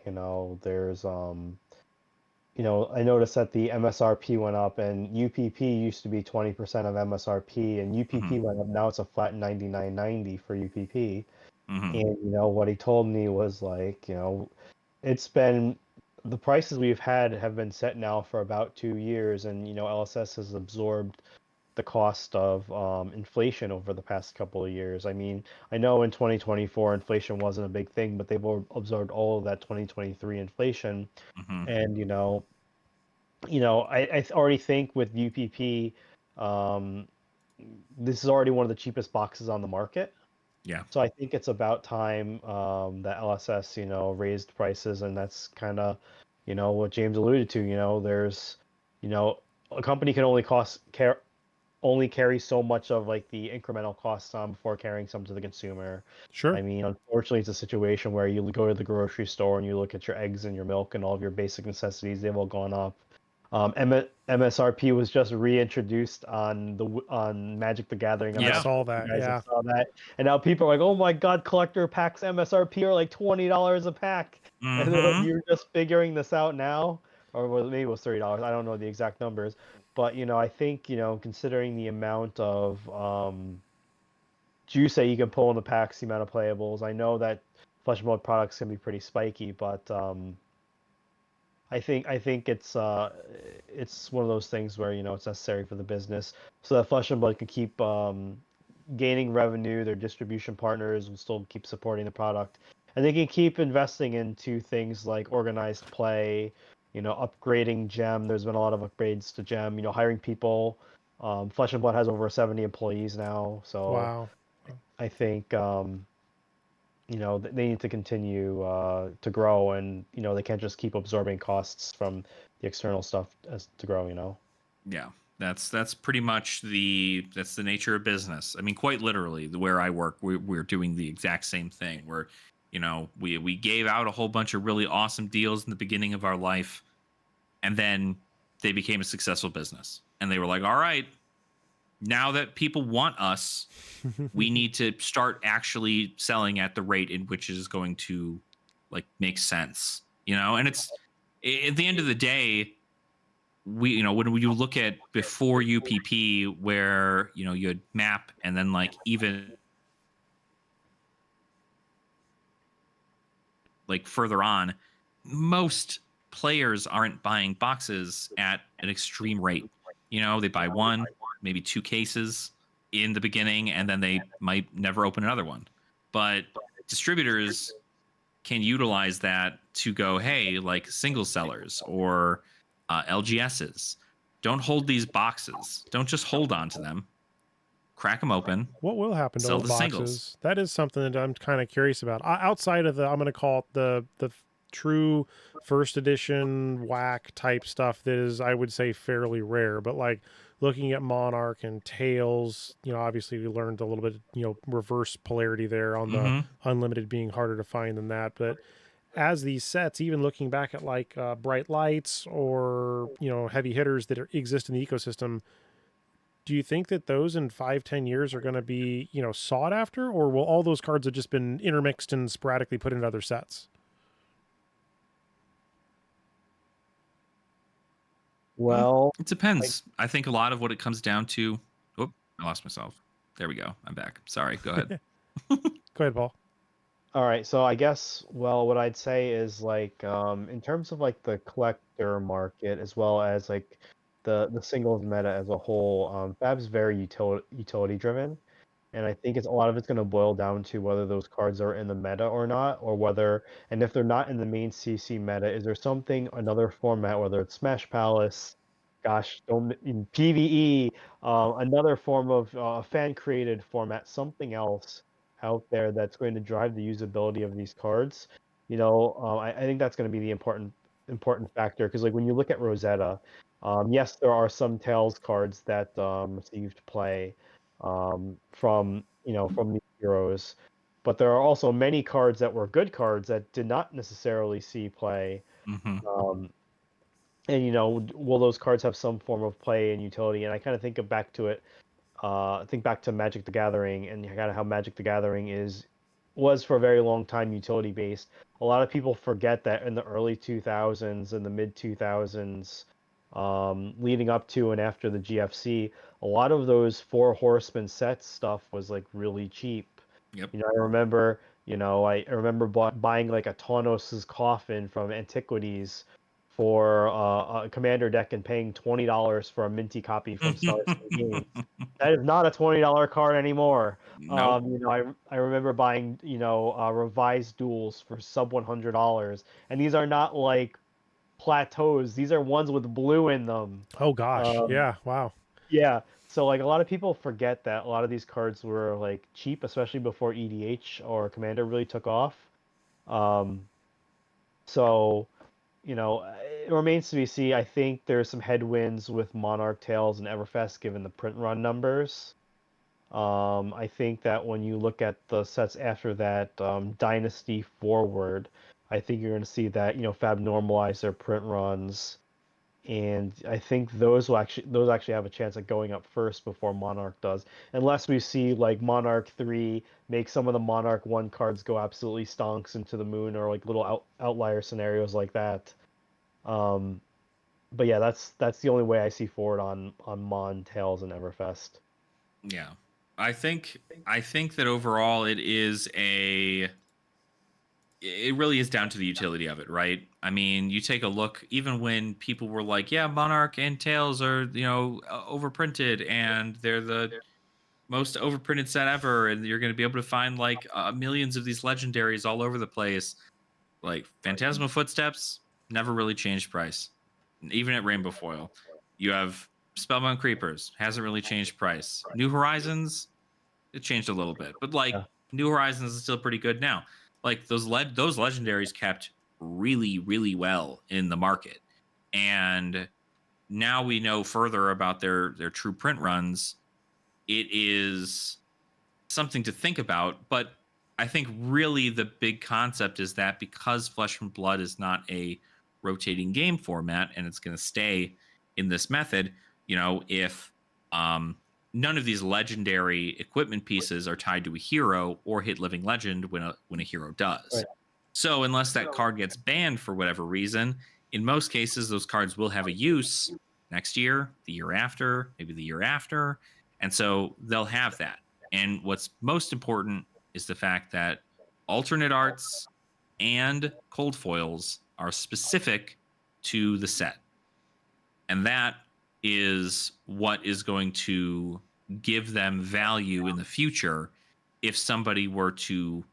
there's I noticed that the MSRP went up and UPP used to be 20% of MSRP and UPP Mhm. went up. Now it's a flat 99.90 for UPP. Mhm. And what he told me was like, it's been the prices we've had have been set now for about 2 years, and LSS has absorbed the cost of inflation over the past couple of years. I mean, I know in 2024 inflation wasn't a big thing, but they've absorbed all of that 2023 inflation. Mhm. And I already think with UPP, um, this is already one of the cheapest boxes on the market. Yeah. So I think it's about time that LSS, raised prices, and that's kind of, what James alluded to. There's, you know, a company can only carry so much of like the incremental costs on before carrying some to the consumer. Sure. I mean, unfortunately, it's a situation where you go to the grocery store and you look at your eggs and your milk and all of your basic necessities, they've all gone up. MSRP was just reintroduced on Magic the Gathering. I'm I Yeah. not sure saw if that. you guys Yeah. have saw that, and now people are like, "Oh my God, collector packs MSRP are like $20 a pack," and they're like, Mhm. "You're just figuring this out now," or maybe it was $30. I don't know the exact numbers, but I think considering the amount of juice that you can pull in the packs, the amount of playables, I know that Flesh and Blood products can be pretty spiky, but I think it's one of those things where it's necessary for the business so that Flesh and Blood can keep gaining revenue. Their distribution partners will still keep supporting the product, and they can keep investing into things like organized play, upgrading Gem. There's been a lot of upgrades to Gem. Hiring people. Flesh and Blood has over 70 employees now, so Wow. I think they need to continue to grow, and they can't just keep absorbing costs from the external stuff as to grow. Yeah. That's pretty much that's the nature of business. I mean, quite literally, where I work, we're doing the exact same thing. Where, we gave out a whole bunch of really awesome deals in the beginning of our life, and then they became a successful business. And they were like, all right, now that people want us, we need to start actually selling at the rate in which it is going to like make sense, and it's at the end of the day, when you look at before UPP, where you had map, and then like even like further on, most players aren't buying boxes at an extreme rate. They buy one, maybe two cases in the beginning, and then they might never open another one. But distributors can utilize that to go, hey, like single sellers or LGSs, don't hold these boxes. Don't just hold on to them. Crack them open. What will happen to Sell old the singles. boxes? That is something that I'm kind of curious about. Outside of I'm going to call it the true first edition whack type stuff that is, I would say, fairly rare. But like looking at Monarch and Tails, obviously we learned a little bit, reverse polarity there on the Mm-hmm. unlimited being harder to find than that. But as these sets, even looking back at like bright lights or heavy hitters that exist in the ecosystem, do you think that those in 5-10 years are going to be sought after, or will all those cards have just been intermixed and sporadically put into other sets? Well, It I depends. I think a lot of what it comes down to. Oh, I lost myself. There we go. I'm back. Sorry. Go ahead. Go ahead, Paul. All right, so I guess, well, what I'd say is like, in terms of like the collector market as well as like the singles meta as a whole, Fab's very utility driven, and I think it's a lot of it's going to boil down to whether those cards are in the meta or not, or whether, and if they're not in the main CC meta, is there something, another format, whether it's Smash Palace, gosh, don't in PvE, another form of fan created format, something else out there that's going to drive the usability of these cards. I think that's going to be the important factor, because like when you look at Rosetta, yes, there are some Tails cards that received play from these heroes, but there are also many cards that were good cards that did not necessarily see play. Mm-hmm. And will those cards have some form of play and utility? And I kind of think back to Magic the Gathering, and kind of how Magic the Gathering was for a very long time utility based. A lot of people forget that in the early 2000s and the mid 2000s, leading up to and after the GFC, a lot of those Four Horsemen set stuff was like really cheap. Yep. I remember buying like a Tawnos' coffin from Antiquities for a commander deck and paying $20 for a minty copy from Stars Games. That is not a $20 card anymore. Nope. I remember buying revised duels for sub $100, and these are not like plateaus. These are ones with blue in them. Oh gosh, Um, yeah, wow. yeah. So like a lot of people forget that a lot of these cards were like cheap, especially before EDH or Commander really took off. Um, so it remains to be seen. I think there's some headwinds with Monarch Tales and Everfest given the print run numbers. I think that when you look at the sets after that, Dynasty forward, I think you're going to see that Fab normalize their print runs, and I think those actually have a chance of going up first before Monarch does, unless we see like Monarch 3 make some of the Monarch 1 cards go absolutely stonks into the moon, or like little outlier scenarios like that. Um, but yeah, that's the only way I see forward on Mon, Tails, and Everfest. Yeah. I think that overall it really is down to the utility of it, right? I mean, you take a look, even when people were like, yeah, Monarch and Tails are, overprinted and they're the most overprinted set ever, and you're going to be able to find like millions of these legendaries all over the place. Like Phantasmal Footsteps never really changed price, even at Rainbow Foil. You have Spellbound Creepers, hasn't really changed price. New Horizons, it changed a little bit, but like Yeah. New Horizons is still pretty good now. Like those legendaries kept really, really well in the market, and now we know further about their true print runs. It is something to think about, but I think really the big concept is that because Flesh and Blood is not a rotating game format and it's going to stay in this method, if none of these legendary equipment pieces are tied to a hero or hit living legend when a hero does. Right. So unless that card gets banned for whatever reason, in most cases those cards will have a use next year, the year after, maybe the year after, and so they'll have that. And what's most important is the fact that alternate arts and cold foils are specific to the set. And that is what is going to give them value in the future if somebody were to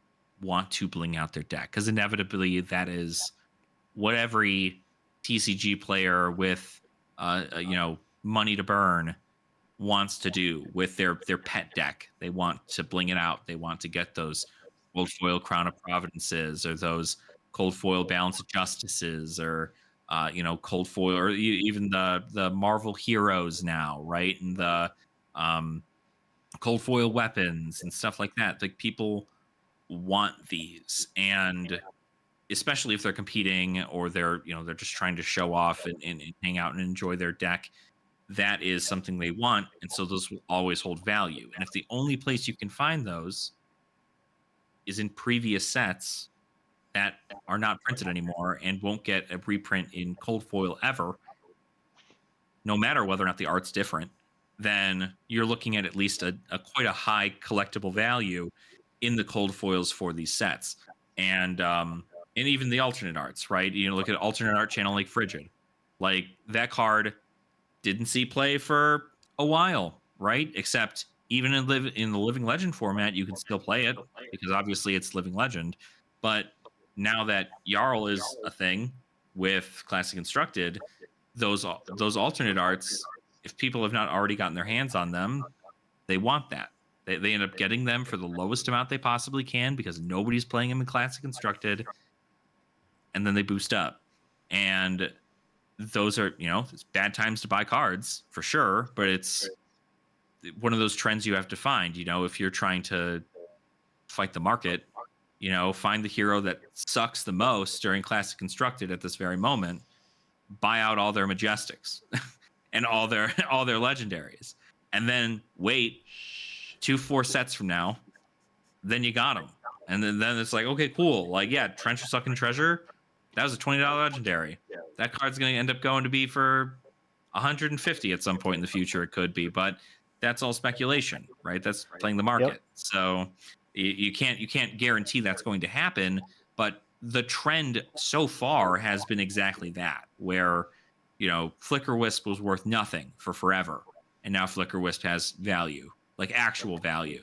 want to bling out their deck. Because inevitably that is what every TCG player with money to burn wants to do with their pet deck. They want to bling it out. They want to get those cold foil Crown of Providences, or those cold foil Balance of Justices, or cold foil, or even the Marvel heroes now, right? And the cold foil weapons and stuff like that. Like people want these, and especially if they're competing or they're just trying to show off and hang out and enjoy their deck, that is something they want, and so those will always hold value. And if the only place you can find those is in previous sets that are not printed anymore and won't get a reprint in cold foil ever, no matter whether or not the art's different, then you're looking at least a quite a high collectible value in the cold foils for these sets. And even the alternate arts, right? You know, look at alternate art channel like Frigid. Like that card didn't see play for a while, right? Except even in the Living Legend format, you can still play it because obviously it's Living Legend. But now that Jarl is a thing with Classic Constructed, those alternate arts, if people have not already gotten their hands on them, they want that. They end up getting them for the lowest amount they possibly can because nobody's playing them in Classic Constructed, and then they boost up. And those are, you know, it's bad times to buy cards for sure, but it's one of those trends you have to find. You know, if you're trying to fight the market, you know, find the hero that sucks the most during Classic Constructed at this very moment, buy out all their Majestics and all their legendaries, and then wait 2-4 sets from now, then you got them. And then it's like, okay, cool. Like, yeah, Trench of Sucking Treasure, that was a $20 legendary. That card's going to end up going to be for 150 at some point in the future. It could be, but that's all speculation, right? That's playing the market. Yep. So you can't guarantee that's going to happen, but the trend so far has been exactly that, where, you know, Flicker Wisp was worth nothing for forever, and now Flicker Wisp has value, like actual value.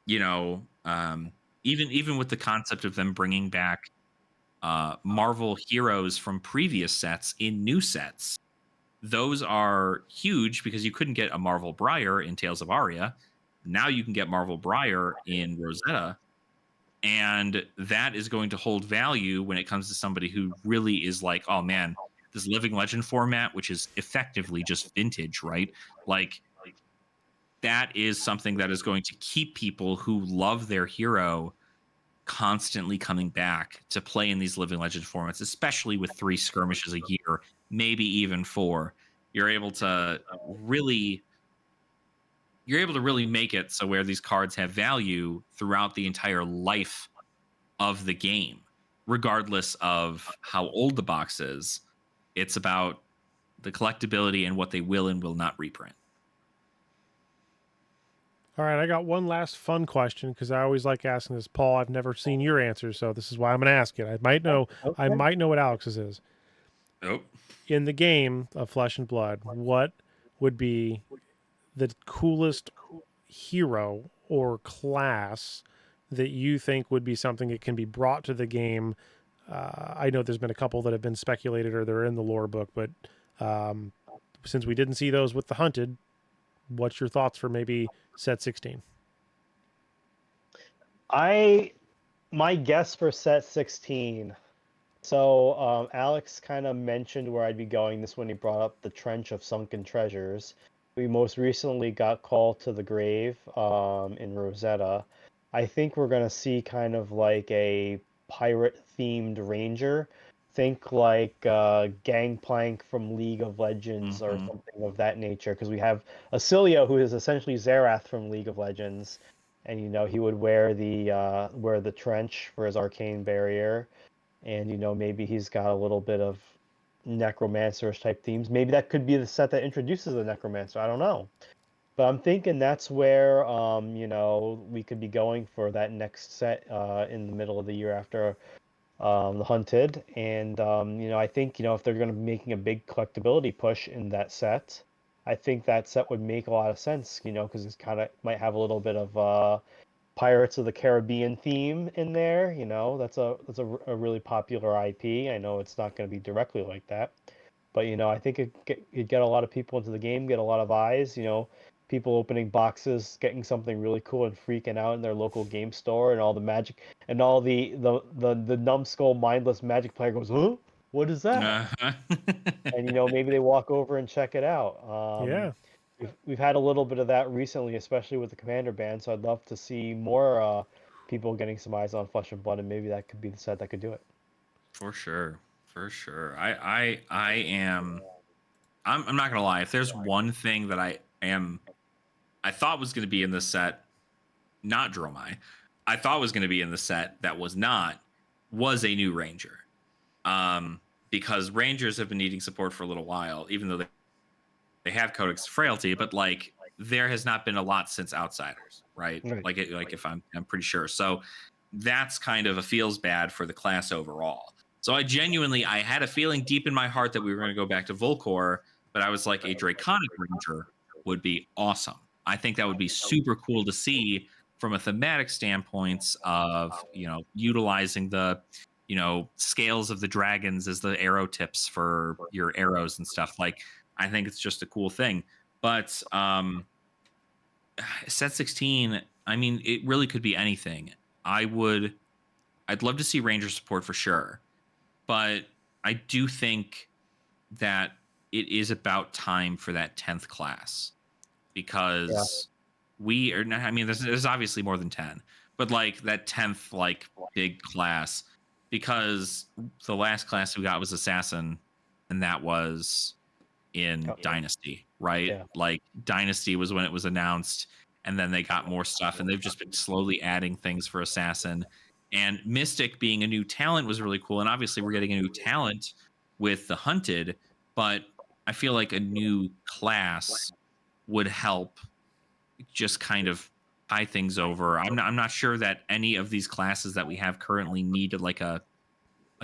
You know, even with the concept of them bringing back Marvel heroes from previous sets in new sets, those are huge because you couldn't get a Marvel Briar in Tales of Aria. Now you can get Marvel Briar in Rosetta, and that is going to hold value when it comes to somebody who really is like, oh man, this Living Legend format, which is effectively just vintage, right? Like, that is something that is going to keep people who love their hero constantly coming back to play in these Living Legend formats, especially with 3 skirmishes a year, maybe even 4. You're able to really make it so where these cards have value throughout the entire life of the game, regardless of how old the box is. It's about the collectability and what they will and will not reprint. All right, I got one last fun question because I always like asking this, Paul. I've never seen your answer, so this is why I'm going to ask it. I might know what Alex's is. Oh. In the game of Flesh and Blood, what would be the coolest hero or class that you think would be something that can be brought to the game? I know there's been a couple that have been speculated or they're in the lore book, but since we didn't see those with the Hunted, what's your thoughts for maybe set 16? My guess for set 16. So Alex kind of mentioned where I'd be going this when he brought up the Trench of Sunken Treasures. We most recently got Call to the Grave in Rosetta. I think we're going to see kind of like a pirate-themed ranger. Think like Gangplank from League of Legends or something of that nature, because we have Acilio, who is essentially Xerath from League of Legends, and you know he would wear the trench for his arcane barrier, and you know maybe he's got a little bit of necromancer type themes. Maybe that could be the set that introduces the necromancer. I don't know, but I'm thinking that's where you know we could be going for that next set in the middle of the year after the Hunted. And you know, I think, you know, if they're going to be making a big collectability push in that set, I think that set would make a lot of sense, you know, because it's kind of might have a little bit of Pirates of the Caribbean theme in there. You know, that's a really popular IP. I know it's not going to be directly like that, but you know, I think it'd get a lot of people into the game, get a lot of eyes. You know, people opening boxes, getting something really cool, and freaking out in their local game store, and all the magic and all the numbskull, mindless Magic player goes, "Huh? What is that?" And you know, maybe they walk over and check it out. Yeah. We've had a little bit of that recently, especially with the Commander band. So I'd love to see more people getting some eyes on Flesh and Blood, and maybe that could be the set that could do it. For sure. I'm not gonna lie. If there's one thing that I thought was gonna be in this set, not Dromai, I thought was gonna be in the set that was not, was a new Ranger. Because Rangers have been needing support for a little while, even though they have Codex Frailty, but like there has not been a lot since Outsiders, right? Right. Like if I'm pretty sure. So that's kind of a feels bad for the class overall. So I had a feeling deep in my heart that we were going to go back to Volcor, but I was like, a Draconic Ranger would be awesome. I think that would be super cool to see from a thematic standpoint of, utilizing the, scales of the dragons as the arrow tips for your arrows and stuff. Like, I think it's just a cool thing. But set 16, I mean, it really could be anything. I'd love to see Ranger support for sure. But I do think that it is about time for that 10th class, because we are not, I mean, there's obviously more than 10, but like that 10th, like big class, because the last class we got was Assassin, and that was in Dynasty, right? Yeah. Like Dynasty was when it was announced, and then they got more stuff, and they've just been slowly adding things for Assassin. And Mystic being a new talent was really cool, and obviously we're getting a new talent with the Hunted, but I feel like a new class would help just kind of tie things over. I'm not sure that any of these classes that we have currently need like a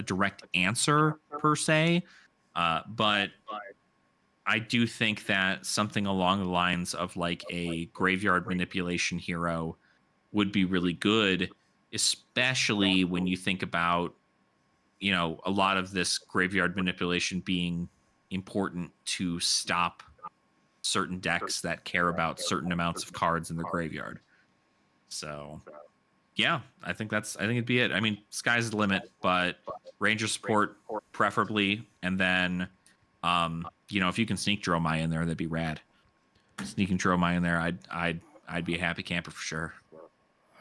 direct answer per se, but I do think that something along the lines of like a graveyard manipulation hero would be really good, especially when you think about, a lot of this graveyard manipulation being important to stop certain decks that care about certain amounts of cards in the graveyard. So yeah, I think it'd be it. I mean, sky's the limit, but Ranger support preferably, and then if you can sneak Dromai in there, that'd be rad. Sneaking Dromai in there, I'd be a happy camper for sure.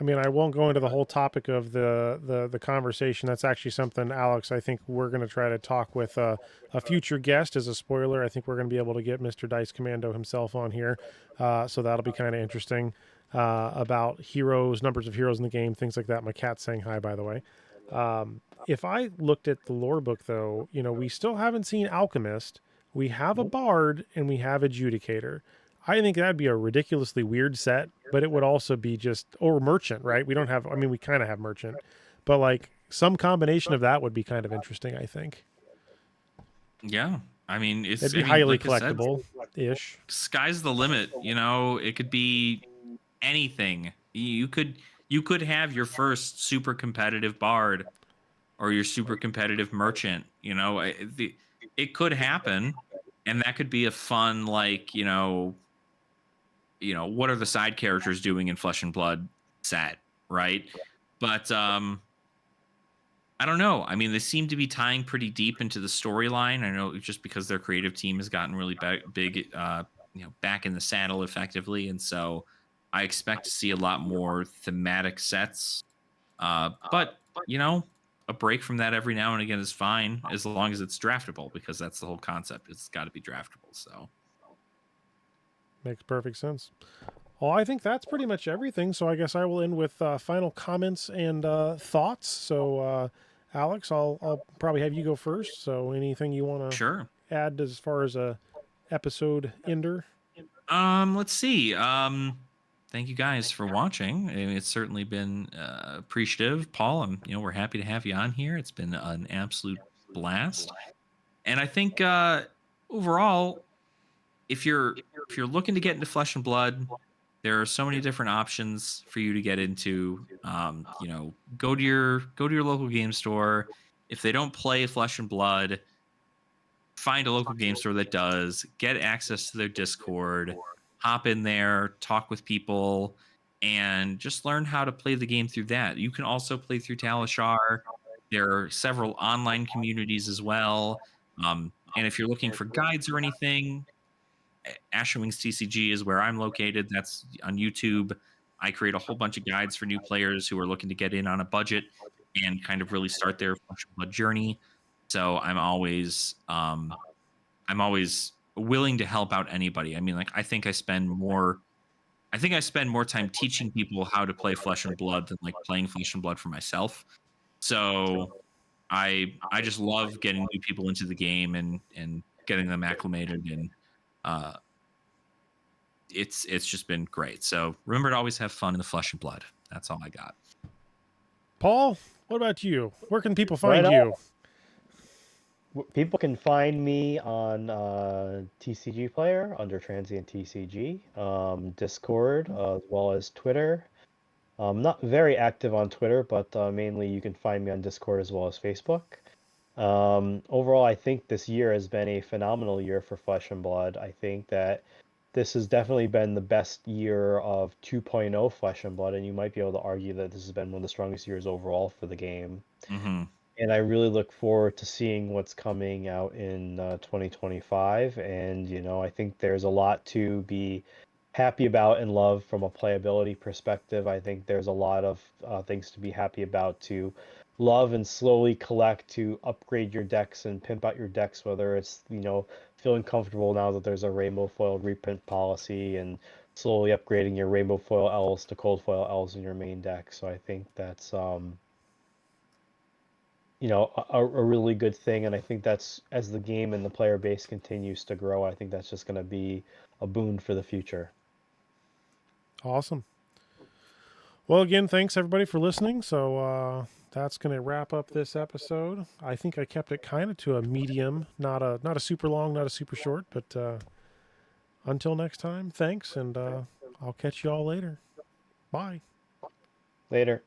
I mean, I won't go into the whole topic of the conversation. That's actually something, Alex, I think we're going to try to talk with a future guest. As a spoiler, I think we're going to be able to get Mr. Dice Commando himself on here. So that'll be kind of interesting, about heroes, numbers of heroes in the game, things like that. My cat's saying hi, by the way. If I looked at the lore book, though, we still haven't seen Alchemist. We have a Bard, and we have Adjudicator. I think that'd be a ridiculously weird set, but it would also be or Merchant, right? We kind of have Merchant, but like some combination of that would be kind of interesting, I think. Yeah. I mean, it'd be highly collectible-ish. Sky's the limit, it could be anything. You could have your first super competitive Bard or your super competitive Merchant, it could happen, and that could be a fun, like, what are the side characters doing in Flesh and Blood set, right? But I don't know. I mean, they seem to be tying pretty deep into the storyline. I know just because their creative team has gotten really big, back in the saddle effectively, and so I expect to see a lot more thematic sets. But a break from that every now and again is fine, as long as it's draftable, because that's the whole concept. It's got to be draftable. So. Makes perfect sense. Well, I think that's pretty much everything. So I guess I will end with final comments and thoughts. So, Alex, I'll probably have you go first. So anything you want to add as far as a episode ender? Let's see. Thank you guys for watching. I mean, it's certainly been appreciative. Paul, we're happy to have you on here. It's been an absolute blast. And I think overall, if you're looking to get into Flesh and Blood, there are so many different options for you to get into. Go to your local game store. If they don't play Flesh and Blood, find a local game store that does. Get access to their Discord. Hop in there, talk with people, and just learn how to play the game through that. You can also play through Talishar. There are several online communities as well. And if you're looking for guides or anything, Ashen Wings TCG is where I'm located. That's on YouTube. I create a whole bunch of guides for new players who are looking to get in on a budget and kind of really start their Flesh and Blood journey. So I'm always willing to help out anybody. I mean, like, I think I spend more time teaching people how to play Flesh and Blood than like playing Flesh and Blood for myself. So I just love getting new people into the game and getting them acclimated and it's just been great. So remember to always have fun in the flesh and blood. That's all I got. Paul, what about you? Where can people Right find on. you? People can find me on TCG Player under Transient TCG, Discord, as well as Twitter. Not very active on Twitter, but mainly you can find me on Discord as well as Facebook. Overall, I think this year has been a phenomenal year for Flesh and Blood. I think that this has definitely been the best year of 2.0 Flesh and Blood, and you might be able to argue that this has been one of the strongest years overall for the game. Mm-hmm. And I really look forward to seeing what's coming out in 2025. And, I think there's a lot to be happy about and love from a playability perspective. I think there's a lot of things to be happy about to love and slowly collect to upgrade your decks and pimp out your decks, whether it's, feeling comfortable now that there's a rainbow foil reprint policy and slowly upgrading your rainbow foil elves to cold foil elves in your main deck. So I think that's a really good thing. And I think that's, as the game and the player base continues to grow, I think that's just going to be a boon for the future. Awesome. Well, again, thanks everybody for listening. So that's going to wrap up this episode. I think I kept it kind of to a medium, not a super long, not a super short. But until next time, thanks, and I'll catch you all later. Bye. Later.